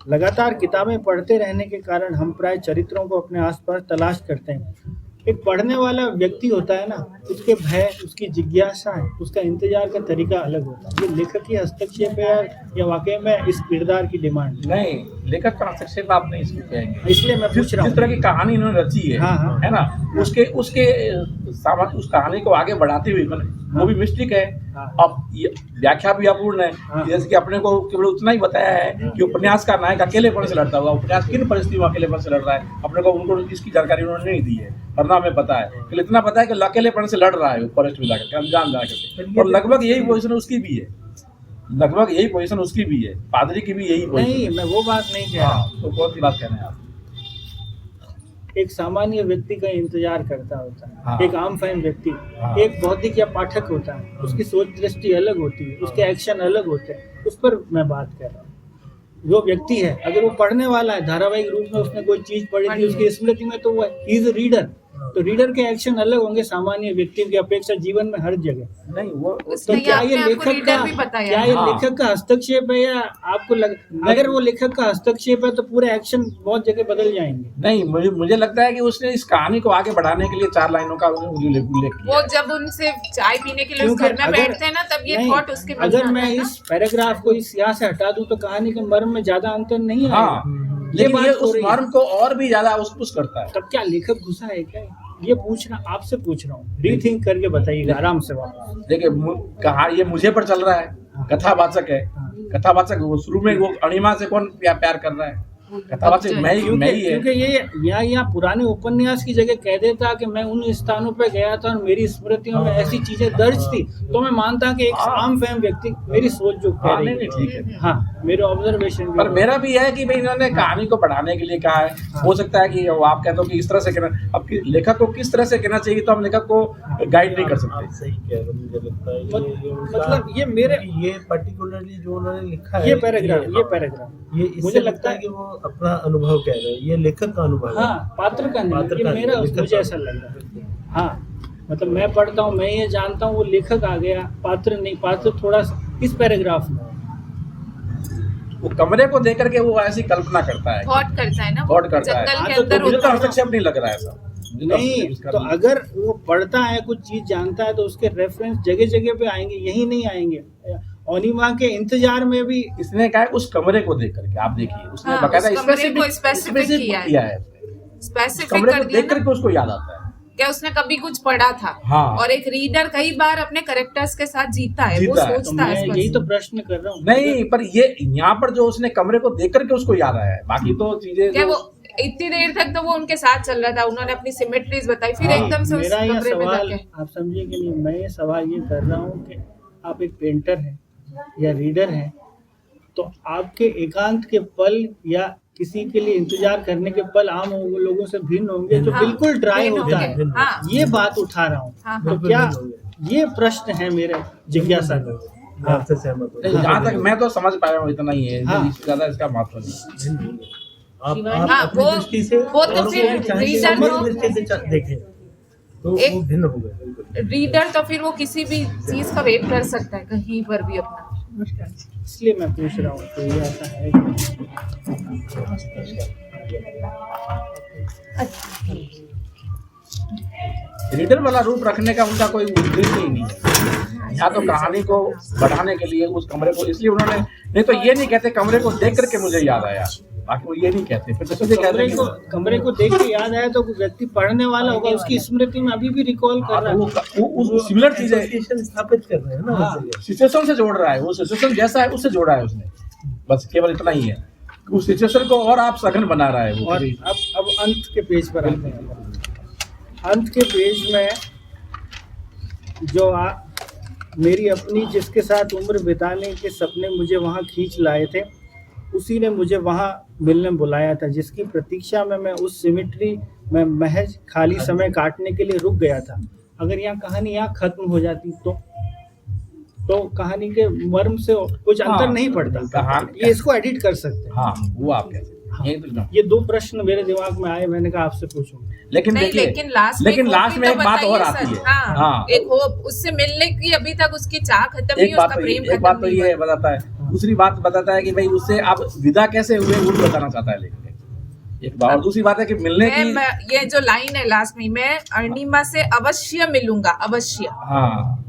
लगातार किताबें पढ़ते रहने के कारण हम प्राय चरित्रों को अपने आसपास तलाश करते हैं। एक पढ़ने वाला व्यक्ति होता है ना, उसके भय, उसकी जिज्ञासा है, उसका इंतजार का तरीका अलग होता है। ये लेखक की हस्तक्षेप है या वाकई में इस किरदार की डिमांड? नहीं, लेखक का हस्तक्षेप आप नहीं इसको कहेंगे, इसलिए मैं पूछ रहा हूँ। जिस तरह की कहानी इन्होंने रची है, हाँ। है ना, उसके उस कहानी को आगे बढ़ाते हुए वो भी मिस्टिक है। हाँ। अब व्याख्या भी अपूर्ण है। हाँ। जैसे कि अपने को केवल उतना ही बताया है कि उपन्यास का नायक अकेलेपन से लड़ता हुआ, उपन्यास किन परिस्थितियों में अकेलेपन से लड़ रहा है, अपने को उनको इसकी जानकारी उन्होंने नहीं दी है, वरना हमें पता है। केवल इतना पता है कि अकेलेपन से लड़ रहा है फॉरेस्ट में जाकर, अनजान जाकर, और लगभग यही पोजीशन उसकी भी है, लगभग यही पोजीशन उसकी भी है, पादरी की भी यही पोजीशन। नहीं, मैं वो बात नहीं कह रहा। तो कौन सी बात कह रहे हैं आप? एक सामान्य व्यक्ति का इंतजार करता होता है। हाँ। एक आम फहम व्यक्ति, हाँ। एक बौद्धिक या पाठक होता है, उसकी सोच दृष्टि अलग होती है, उसके एक्शन अलग होते हैं, उस पर मैं बात कर रहा हूँ। जो व्यक्ति है, अगर वो पढ़ने वाला है, धारावाहिक रूप में उसने कोई चीज पढ़ी थी उसकी स्मृति में, तो वो इज रीडर। तो रीडर के एक्शन अलग होंगे सामान्य व्यक्ति की अपेक्षा जीवन में हर जगह। नहीं, वो तो क्या ये लेखक का हस्तक्षेप है या आपको अगर वो लेखक का हस्तक्षेप है तो पूरे एक्शन बहुत जगह बदल जाएंगे? नहीं, मुझे लगता है कि उसने इस कहानी को आगे बढ़ाने के लिए 4 लाइनों का उल्लेख किया। वो जब उनसे चाय पीने के लिए उस घर में बैठते हैं ना, तब ये थॉट उसके मन में अगर आता मैं है ना। इस पैराग्राफ को इस यहाँ से हटा दूं तो कहानी के मर्म में ज्यादा अंतर नहीं है। हाँ, लेकिन ये उस मर्म को और भी ज्यादा उस करता है। तब क्या लेखक घुसा है क्या? ये पूछना, आपसे पूछ रहा हूँ, रीथिंक करके बताइएगा आराम से। देखिए, कहा ये मुझे पर चल रहा है, कथावाचक है, कथावाचक वो शुरू में वो अणिमा से कौन प्यार कर रहा है, कथावाचक मैं ही है। क्योंकि ये यहाँ पुराने उपन्यास की जगह कह देता कि मैं उन स्थानों पे गया था और मेरी स्मृतियों में ऐसी चीजें दर्ज थी, तो मैं मानता कि एक आम फहम व्यक्ति मेरी सोच जो कह रही है, ठीक है, हाँ, मेरे ऑब्जर्वेशन। पर मेरा भी है कि भाई इन्होंने कहानी को बढ़ाने के लिए कहा है। हो सकता है कि वो आप कहते हो कि इस तरह से कहना, अब लेखक को किस तरह से कहना चाहिए तो हम लेखक को गाइड नहीं कर सकते। सही कह रहे हो, मुझे लगता है मतलब ये मेरे ये पर्टिकुलरली जो उन्होंने लिखा है, ये पैराग्राफ ये मुझे लगता है कि वो अपना अनुभव कह रहे हैं, ये लेखक का अनुभव है। हाँ, पात्र का नहीं, ये मेरा, मुझे ऐसा लग रहा है। हाँ, मतलब मैं पढ़ता हूँ, मैं ये जानता हूँ, वो लेखक आ गया, पात्र नहीं, पात्र थोड़ा इस पैराग्राफ में। वो कमरे को देख करके वो ऐसी कल्पना करता है, थॉट करता है ना, वो थॉट करता है। जंगल के हाँ, तो अंदर मुझे तो होता है। हस्तक्षेप नहीं लग रहा है ऐसा। मुझे तो नहीं, उसका तो अगर वो पढ़ता है, कुछ चीज जानता है, तो उसके रेफरेंस जगह जगह पे आएंगे, यही नहीं आएंगे। ओनिमा के इंतजार में भी इसने कहा है उस कमरे को देख करके, आप देखिए उसने हाँ, बकायदा उस कमरे को स्पेसिफिक specific किया है। स्पेसिफिक कमरे कर को दिया देख ना, करके उसको याद आता है। क्या उसने कभी कुछ पढ़ा था। हाँ। और एक रीडर कई बार अपने कैरेक्टर्स के साथ जीता है, वो जीता है। तो सोचता मैं है इस पर। यही तो प्रश्न कर रहा हूँ। नहीं, पर ये यहाँ पर जो उसने कमरे को देख करके उसको याद आया है, बाकी तो चीजें क्या जो वो इतनी देर तक तो वो उनके साथ चल रहा था, उन्होंने अपनी सिमेट्रीज बताई, फिर हाँ, एकदम से उस मेरा ये कमरे में सवाल जाके आप समझिए कि नहीं, मैं ये सवाल ये कर रहा हूँ कि आप एक पेंटर हैं या रीडर हैं, तो आपके एकांत के पल या किसी के लिए इंतजार करने के पल आम लोगों से भिन्न होंगे, जो हाँ, बिल्कुल ड्राई भिन्न होता होंगे, है। हाँ। ये बात उठा रहा हूँ। हाँ, तो हाँ। क्या ये प्रश्न है मेरे जिज्ञासा का। मैं आपसे सहमत हूँ। जहाँ तक मैं तो समझ पाया हूँ इतना ही है, हाँ। इससे ज्यादा इसका महत्व नहीं। आप हाँ, अपनी वो- दृष्टि से वो तो औरों फिर को चाहेंगे रीजन अपनी हो- दृष्टि से देखें तो एक- वो भिन्न होगा बिल्कुल। रीडर तो फिर वो किसी भी चीज का वेट कर सकता है कहीं पर भी अपना। इसलिए मैं पूछ रहा हूँ तो ये ऐसा है रीडर वाला रूप रखने का उनका कोई उद्देश्य ही नहीं है। यहाँ तो कहानी को बढ़ाने के लिए उस कमरे को, इसलिए उन्होंने, नहीं तो ये नहीं कहते कमरे को देख करके मुझे याद आया, बाकी वो ये नहीं कहते। फिर तो सीधे कहते हैं कि कमरे को देख के याद आया तो व्यक्ति पढ़ने वाला होगा, उसकी स्मृति में अभी भी रिकॉल कर हाँ, रहा तो है। वो सिमिलर चीजें एसोसिएशन स्थापित कर रहे हैं ना हाँ। उस जगह। सिचुएशन से जोड़ रहा है, वो सिचुएशन जैसा है उससे जोड़ा है उसने, बस केवल इतना ही है। उस सिचुएशन को और आप सघन बना रहा है वो। और अब अंत के पेज पर आते हैं। अंत के पेज में जो मेरी अपनी जिसके साथ उम्र बिताने के सपने मुझे वहाँ खींच लाए थे, उसी ने मुझे वहाँ मिलने बुलाया था, जिसकी प्रतीक्षा में मैं उस सिमेट्री में महज खाली समय काटने के लिए रुक गया था। अगर यहाँ कहानी यहाँ खत्म हो जाती तो कहानी के मर्म से कुछ अंतर हाँ, नहीं पड़ता। कहानी- ये इसको एडिट कर सकते हैं। हाँ, वो आप कहते हैं, यही तो। ये दो प्रश्न मेरे दिमाग में आए, मैंने कहा आपसे पूछूं। लेकिन नहीं, देखिए, लेकिन लास्ट में एक बात और आती है। हाँ, हाँ, एक होप, उससे मिलने की अभी तक उसकी चाह खत्म नहीं, एक बात उसका तो प्रेम एक बात खत्म तो नहीं ये हुआ। बताता है, दूसरी बात बताता है कि भाई उससे आप विदा कैसे हुए वो भी बताना चाहता है लेकिन एक बात। और दूसरी बात है कि मिलने की, ये जो लाइन है लास्ट में, मैं अरुणिमा से अवश्य मिलूंगा, अवश्य, हाँ,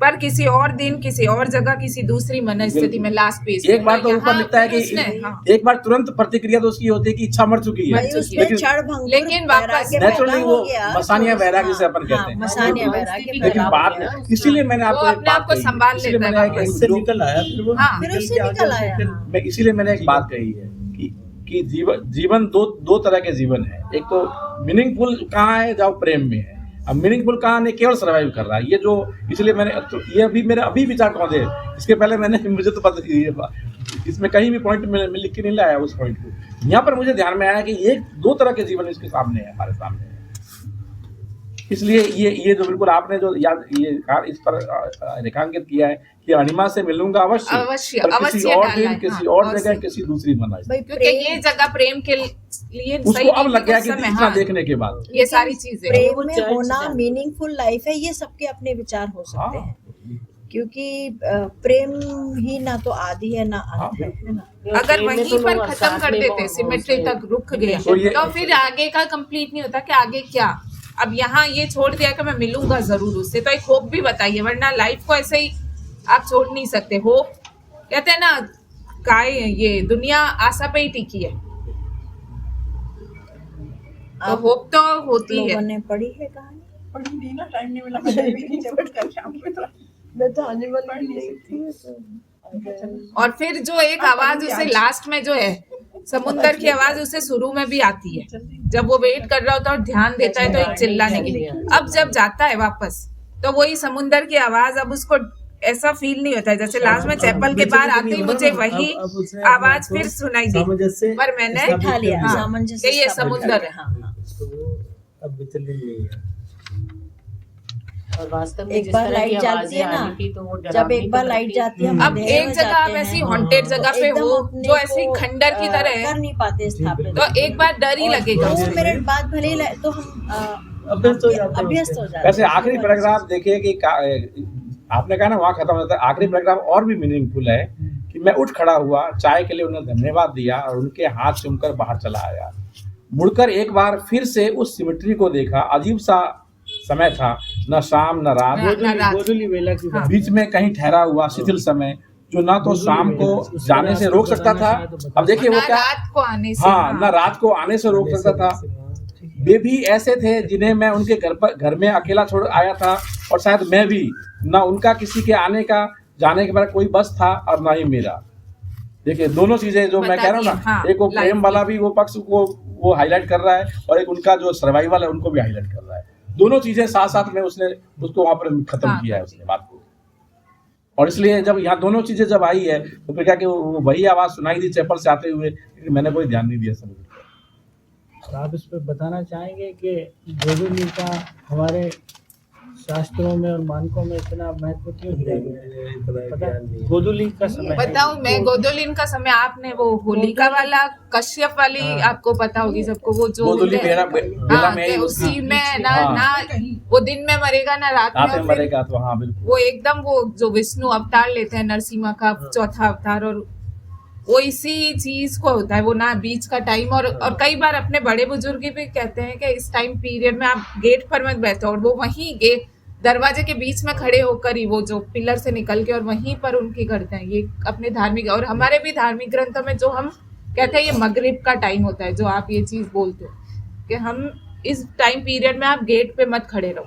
पर किसी और दिन, किसी और जगह, किसी दूसरी मनस्थिति में। लास्ट पेज एक बार तो ऊपर लिखता है कि एक बार तुरंत प्रतिक्रिया तो उसकी होती है कि इच्छा मर चुकी है, भाई उसमें लेकिन क्षणभंगुर लेकिन वापस वैराग्य नेचुरली पैदा वो हो गया, मसानिया तो वैराग्य से अपन हाँ, कहते हैं। मसानिया वैराग्य लेकिन पैदा हो बात, गया। इसीलिए मैंने वो आपको एक अपने बात आप को कही, संभाल इसलिए लेता है मैंने वापस। उससे निकल आया फिर वो हाँ, निकल फिर उससे के आगे निकल आया, फिर- हाँ। मैं इसीलिए मैंने एक बात कही है कि जीवन दो तरह के जीवन है। एक तो मीनिंगफुल कहाँ है, जहाँ प्रेम में है। अब मीनिंगफुल कहाँ नहीं, केवल सर्वाइव कर रहा है ये जो, इसलिए मैंने तो ये अभी मेरा अभी विचार कौन थे, इसके पहले मैंने मुझे तो पता नहीं है, इसमें कहीं भी पॉइंट में लिख के नहीं लाया उस पॉइंट को। यहाँ पर मुझे ध्यान में आया कि एक दो तरह के जीवन इसके सामने है, हमारे सामने है। इसलिए ये जो बिल्कुल आपने जो याद ये इस पर रेखांकित किया है कि अनिमा से मिलूंगा अवश्य, अवश्य, पर किसी अवश्य और डाला दिन, है, किसी हाँ, और और जगह, सही। किसी दूसरी मना, भाई क्योंकि ये जगह प्रेम के लिए उसको सही अब नहीं लग गया थी कि उस समय, इतना हाँ, देखने के बाद। ये सारी चीजें। प्रेम वो में चर्च होना जाते हैं। मीनिंगफुल लाइफ है, ये सबके अपने विचार हो सकते हाँ, हैं, क्योंकि प्रेम ही ना तो आदि है ना अंत है ना। अगर प्रेम में वहीं तो पर लोग खत्म साथ कर में देते, वो सिमेट्री उससे- तक रुक गया, तो ये- तो फिर आगे का कंप्लीट नहीं होता कि आगे क्या। अब यहाँ ये छोड़ दिया कि मैं मिलूंगा जरूर उससे, तो एक होप भी बताइए, वरना लाइफ को ऐसे ही आप छोड़ नहीं सकते। होप कहते हैं ना, काय ये दुनिया आशा पे ही टिकी है, तो आप होप तो होती लोगों है। ने पढ़ी है कहानी? पढ़ी नहीं ना, टाइम नहीं मिला, मैंने भी नहीं जब कल शाम को तो मैं तो आने वाली नहीं थी और फिर जो एक आवाज उसे लास्ट में जो है, समुंदर की आवाज उसे शुरू में भी आती है, जब वो वेट कर रहा होता है और ध्यान देता है तो एक चिल्लाने के लिए। अब जब जाता है वापस तो वही समुंदर की आवाज, अब उसको ऐसा फील नहीं होता है जैसे लास्ट में चैपल के बाहर आते ही मुझे वही आवाज फिर सुनाई दी, सामंजस्य पर मैंने स्थापित उठा लिया, कर दिया। सामंजस्य कि ये स्थापित कर समुंदर लिया, है। हाँ, हाँ। तो वो अब विचलित नहीं है। और वास्तव में एक जिस बार तरह की लाइट जाती आवाजें है ना, आ रही थी तो वो जब डरावनी एक बार तो लाइट लगती। जाती है, हम अब अंधेरे एक में जगह जाते आप ऐसी हैं, हॉन्टेड जगह पे एकदम हो अपने जो ऐसी को, खंडर की तरह है, कर नहीं पाते स्थापित, तो एक बार डर ही लगेगा। 2 मिनट बाद भले ही तो हम अभ्यस्त हो जाते हैं अभ्यस्त उसके। हो जाते हैं। वैसे आखिरी पैराग्राफ देखिए कि आपने कहा ना वहाँ खत्म हो जाता है, आखिरी पैराग्राफ और भी मीनिंगफुल है कि मैं उठ खड़ा हुआ, चाय के लिए उन्हें धन्यवाद दिया और उनके हाथ चूमकर बाहर चला आया। मुड़कर एक बार फिर से उस सिमेट्री को देखा। अजीब सा समय था, न शाम न रात, गोधूली वेला की बात। बीच में कहीं ठहरा हुआ शिथिल समय जो ना तो शाम को जाने से रोक सकता था, अब देखिए वो ना क्या, रात को आने से, हाँ, न रात को आने से रोक सकता था। वे भी ऐसे थे जिन्हें मैं उनके घर में अकेला छोड़ आया था, और शायद मैं भी, ना उनका किसी के आने का जाने के बाद कोई बस था और ना ही मेरा। देखिए दोनों चीजें जो मैं कह रहा हूँ ना, हाँ, एक वो प्रेम वाला भी वो पक्ष को वो हाईलाइट कर रहा है, और एक उनका जो सर्वाइवल है उनको भी हाईलाइट कर रहा है। दोनों चीजें साथ साथ में उसने उसको वहां पर खत्म हाँ। किया है उसने बात को। और इसलिए जब यहाँ दोनों चीजें जब आई है तो फिर क्या कि वो वही आवाज सुनाई दी चैपल से आते हुए, मैंने कोई ध्यान नहीं दिया सब। तो आप इस पर बताना चाहेंगे कि गोधूली का हमारे शास्त्रों में और मानकों में इतना महत्व क्यों दिया गया है? पता है? गोधूली का समय है। बताऊं मैं, गोधूलिन का समय, आपने वो होलिका वाला, कश्यप वाली आपको पता होगी सबको, वो जो गोधूली बेला हाँ, में कि ही उसी में ना हाँ। ना वो दिन में मरेगा ना रात में, रात में और फिर मरेगा तो हाँ बिल्कुल वो एकदम वो जो विष्णु अवतार लेते हैं, नरसिम्हा का चौथा अवतार, और वो इसी चीज को होता है, वो ना बीच का टाइम, और कई बार अपने बड़े बुजुर्ग भी कहते हैं कि इस टाइम पीरियड में आप गेट पर मत बैठो, और वो वहीं गेट दरवाजे के बीच में खड़े होकर ही वो जो पिलर से निकल के और वहीं पर उनकी करते हैं। ये अपने धार्मिक, और हमारे भी धार्मिक ग्रंथों में जो हम कहते हैं ये मगरिब का टाइम होता है, जो आप ये चीज बोलते हो कि हम इस टाइम पीरियड में आप गेट पे मत खड़े रहो,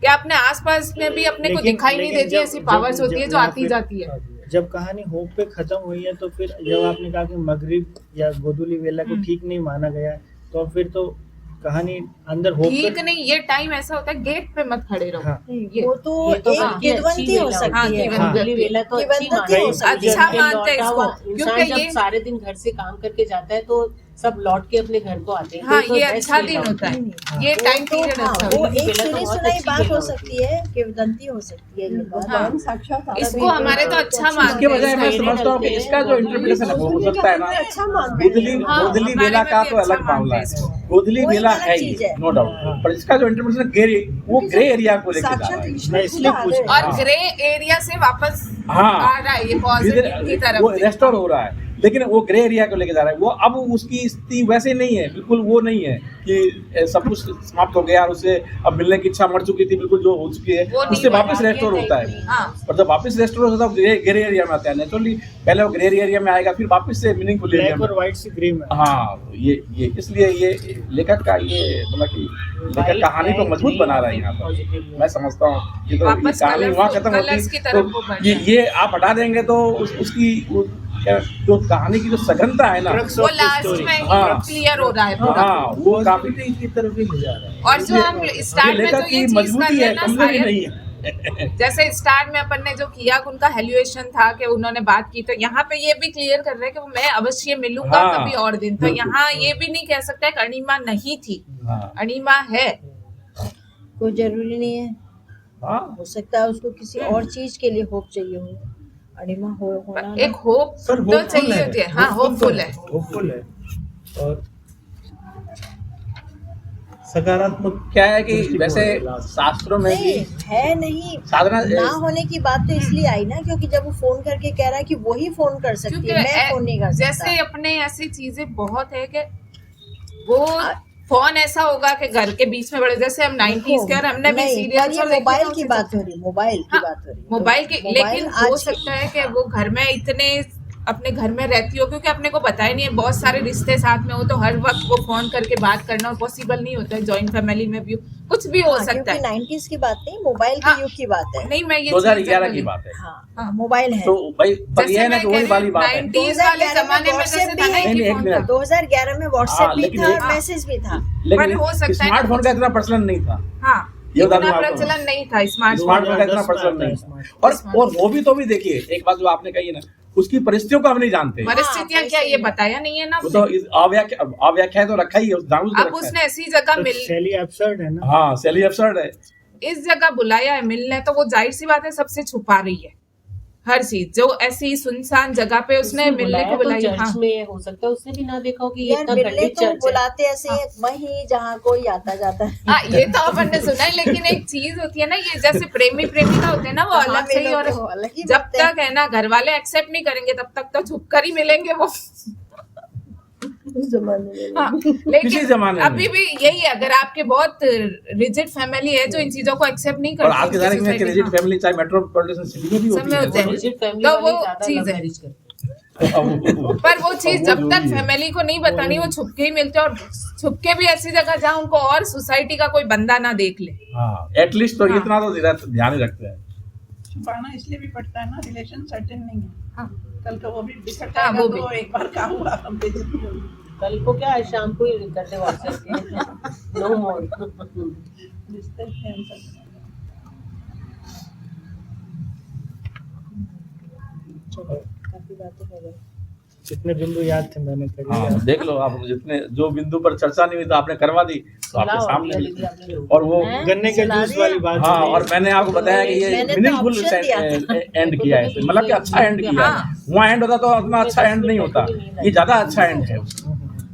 कि अपने आसपास में भी अपने को दिखाई नहीं देती, ऐसी पावर्स होती है जो आती जाती है। जब कहानी होप पे खत्म हुई है, तो फिर जब आपने कहा कि मगरिब या गोधूली वेला को ठीक नहीं माना गया, तो फिर तो कहानी अंदर होप ठीक नहीं, ये टाइम ऐसा होता है गेट पे मत खड़े रहो। हाँ। ये वो तो ये तो एक काफी अच्छी किदवंती हो वेला सकती हाँ, है। किदवंती। गोधूली वेला तो अच्छी किदवंती मानते हो हैं। सकती है। अच्छा जब मानते हैं लौटा इसको, हुआ इंसान क्योंकि जब ये सारे दिन घर से काम करके जाता है तो सब लौट के अपने घर को आते हैं। हाँ, तो ये best अच्छा वेला दिन होता है, ये वो टाइम तो पीरियड हाँ, अच्छा वो होता है। एक वेला तो सुनी बहुत सुनाई अच्छी बात वेला हो होती सकती है, किदवंती हो सकती है ये बात। हाँ। साक्षात इसको हमारे तो अच्छा इसके मानते बजाय हैं। मैं समझता हूँ कि इसका जो इंटरप्रिटेशन है वो हो सकता है ना, अच्छा मानते गोधूली हाँ, गोधूली हमारे वेला में का भी तो अच्छा अलग मामला मानते हैं है, गोधूली वो एक वेला अलग है चीज ये है। नो डाउट, पर इसका जो इंटरप्रिटेशन वो ग्रे एरिया को लेके जा रहा साक्षात है। ईश्वर मैं इसलिए खुद पूछ आ रहा और हाँ। ग्रे एरिया से वापस हाँ। आ रहा है ये पॉजिटिव की तरफ वो से। रेस्टोर हो रहा है, लेकिन वो ग्रे एरिया को लेके जा रहा है। वो अब उसकी स्थिति वैसे नहीं है, बिल्कुल वो नहीं है कि सब कुछ समाप्त हो गया और उसे अब मिलने की इच्छा मर चुकी थी, बिल्कुल जो हो चुकी है वो नहीं उससे हुआ, वापस रेस्टोर होता है। हाँ। और जब वापस रेस्टोर होता है तो ग्रे एरिया में आता है नेचुरली, पहले वो ग्रे एरिया में आएगा फिर वापस से मीनिंगफुल एरिया ब्लैक में। और व्हाइट से ग्रे में। हाँ, ये इसलिए ये लेखक का ये मतलब कि लेखक कहानी को मजबूत बना रहा है यहाँ पर, मैं समझता हूँ। ये तो ये वापस कहानी वहाँ खत्म कलर्स की होती तरफ वो तो बढ़ ये आप हटा देंगे तो उसकी जो कहानी की जो सघनता है ना, Crux वो of the लास्ट story। में हाँ। क्लियर हो रहा है पूरा। हाँ वो काफी की तरफ ही ले जा रहा है। और जो हम ये स्टार्ट में लेखक जो ये की चीज मजबूती कर है, रहे ना कमजोरी शायद, नहीं है। जैसे स्टार्ट में अपन ने जो किया उनका हेल्युएशन था कि उन्होंने बात की, तो यहाँ पे ये भी क्लियर कर रहे हैं कि मैं अवश्य मिलूंगा हाँ, कभी और दिन। तो बिल्कुल। यहाँ ये भी नहीं कह सकता कि अणिमा नहीं थी, हाँ, अणिमा है। कोई जरूरी नहीं है, हाँ, हो सकता है उसको किसी और चीज के लिए होप चाहिए हो, अनिमा होना एक होप पर तो होपफुल चाहिए है, होती है। हाँ, होपफुल है। होपफुल है। और सकारात्मक क्या है कि दृष्टिकोण वैसे है लास्ट। शास्त्रों में भी नहीं है, नहीं साधना ना होने की बात तो इसलिए आई ना क्योंकि जब वो फोन करके कह रहा है कि वही फोन कर सकती क्योंकि है, मैं फोन नहीं कर सकता। जैसे अपने ऐसी चीजें बहुत है कि वो फोन ऐसा होगा कि घर के बीच में बड़े, जैसे हम 90s के, और हमने भी नहीं, सीरियल पर ये मोबाइल की बात हो रही, मोबाइल की हाँ, बात हो रही, मोबाइल की, लेकिन हो आज सकता है कि वो घर में इतने अपने घर में रहती हो, क्योंकि अपने को पता ही नहीं है, बहुत सारे रिश्ते साथ में हो, तो हर वक्त वो फोन करके बात करना पॉसिबल नहीं होता है। जॉइंट फैमिली में भी कुछ भी हो हाँ, सकता क्योंकि है। 90s की बात नहीं, मोबाइल के हाँ, युग की बात है। नहीं, मैं ये 2011 की बात है। हाँ, मोबाइल है। तो भाई पर जैसे ये है ना मैं कि वही कह रही वाली बात है। 90s वाले 2011 जमाने में WhatsApp जैसे भी था ना है। कि नहीं, एक फोन मिनट। था। 2011 में व्हाट्सएप हाँ, भी लेकिन था एक- और मैसेज भी था। पर हो सकता है ना स्मार्टफोन का इतना प्रचलन नहीं था। हाँ, ये बता इतना दूं आपको। प्रचलन नहीं था स्मार्टफोन स्मार्टफोन का इतना 2010 में प्रचलन आता है नहीं था। स्मार्टफोन। और वो भी तो भी देखिए, एक बात जो आपने कही है ना, उसकी परिस्थितियों को हम नहीं जानते। परिस्थितियां क्या ये बताया नहीं है ना वो तो आपने। अव्याख्या तो रखा ही है, जानबूझ के अब रखा उसने है। ऐसी जगह तो मिल शैली एब्सर्ड है ना। हाँ, सेली एब्सर्ड है। इस जगह बुलाया है मिलने, तो वो जाहिर सी बात है सबसे छुपा रही है। हर चीज जो ऐसी सुनसान जगह पे उसने मिलने को बुलाई। चर्च हाँ में हो सकता है उसने भी ना देखा हो कि ये यार इतना मिलने खंडित तो चर्च है। बुलाते ऐसे वहीं जहाँ कोई आता जाता है। हाँ, ये तो अपन ने सुना है, लेकिन एक चीज होती है ना, ये जैसे प्रेमी प्रेमिका होते हैं ना, वो अलग से ही, और वो अलग ही जब बात है। तक है ना घर वाले एक्सेप्ट नहीं करेंगे तब तक तो छुप कर ही मिलेंगे वो। उस जमाने में हाँ, किसी लेकिन जमाने में। अभी भी यही है, अगर आपके बहुत रिजिड फैमिली है जो इन चीजों को एक्सेप्ट नहीं और करती आज के ज़माने में society, रिजिड हाँ, फैमिली चाहे मेट्रोपॉलिटन सिटी में भी सब होती में होते है। हैं। रिजिड फैमिली तो वाले वो ज्यादा चीज लव है। मैरिज करते हैं। पर वो चीज वो जब जरूरी तक है। फैमिली को नहीं बतानी, वो छुप के ही मिलते हैं, और छुप के भी ऐसी जगह जहाँ उनको और सोसाइटी का कोई बंदा ना देख ले। हाँ, एटलीस्ट तो हाँ। इतना तो ध्यान ही रखते हैं। छुपाना इसलिए भी पड़ता है ना, रिलेशन सर्टेन नहीं है। हाँ। कल को वो भी बिखर हाँ, जाएगा वो तो भी। एक बार क्या हुआ हम बेइज्जती होगी। कल को क्या है, शाम को ही करते व्हाट्सएप पे नो मोर। रिश्ते कैंसिल। काफी बातें हो गई। जितने बिंदु याद थे मैंने कर हाँ, लिया। देख लो आप, जितने जो बिंदु पर चर्चा नहीं हुई तो आपने करवा दी, तो आपके सुलाओ, सामने दिया ही। दीदी आपने लोग। और वो हैं? गन्ने के सुना जूस दिया? वाली बात हाँ, हो गई। और मैंने आपको बताया कि ये मैंने तो मीनिंगफुल option दिया था। एंड किया है, मतलब कि अच्छा एंड किया है। हाँ। वहाँ एंड होता तो उतना अच्छा एंड नहीं होता, ये ज्यादा अच्छा एंड है।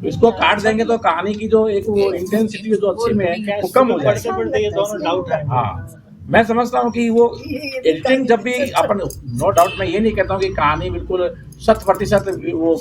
इसको काट देंगे तो कहानी की जो एक वो इंटेंसिटी जो अच्छी में है वो कम हो पढ़ते जाएगी। पढ़ते ये दोनों डाउट है। हाँ, मैं समझता हूँ कि वो एडिटिंग जब भी अपन, नो डाउट मैं ये नहीं कहता हूँ कि कहानी बिल्कुल 100% वो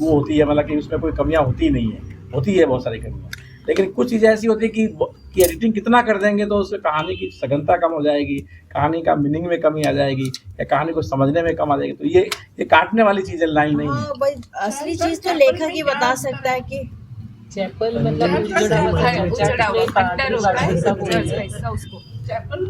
होती है, मतलब कि उसमें कोई कमियां होती नहीं है, होती है बहुत सारी कमियां, लेकिन कुछ चीज़ें ऐसी होती है कि एडिटिंग कितना कर देंगे तो उससे कहानी की सघनता कम हो जाएगी, कहानी का मीनिंग में कमी आ जाएगी, या कहानी को समझने में कम आ जाएगी। तो ये काटने वाली चीज़ें लाइन नहीं है। हाँ भाई, असली चीज तो लेखक ही बता सकता है कि चैपल मतलब चर्च उजड़ा हुआ है, उजड़ा चर्च हुआ में खंडर होता है, सब हो चर्च का गया। हिस्सा उसको। चैपल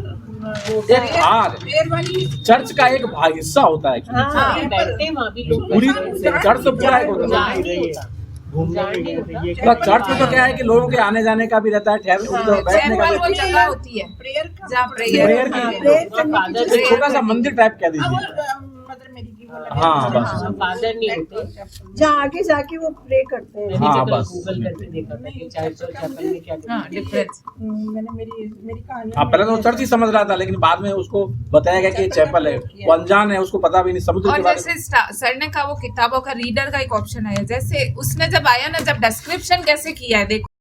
एक भाग प्रेयर वाली चर्च का एक भाग हिस्सा होता है actually। हाँ, हाँ, बैठते हैं वहाँ भी लोग पूरी बैठते हैं। चर्च तो पूरा एक होता है। जान नहीं होता। घूमने जान भी नहीं गए होता। थे ये तो चर्च में तो क्या है कि लोगों के आने जाने का भी रहता है, ठहरने हाँ, बैठने का चैपल भी। वो जगह होती है प्रेयर का जहाँ प्रेयर प्रेयर के लिए। प्रेयर वहाँ फादर एक छोटा सा मंदिर टाइप कह अब दीजिए। मदर मेरी की वो हाँ, बस। हाँ, फादर नहीं होते। जहाँ आगे जाके वो प्रे करते हैं। मैंने हाँ, जब बस। गूगल करके देखा था कि चर्च और चैपल में क्या हाँ, डिफरेंस। मैंने मेरी कहानी हाँ, पहले तो वो चर्च ही समझ रहा था, लेकिन बाद में उसको बताया गया कि ये चैपल है, वो अनजान है, उसको पता भी नहीं समुद्र के और बारे में। जैसे सर ने कहा वो किताबों का रीडर का एक ऑप्शन आया, जैसे उसने जब आया ना, जब डिस्क्रिप्शन कैसे किया है देखो।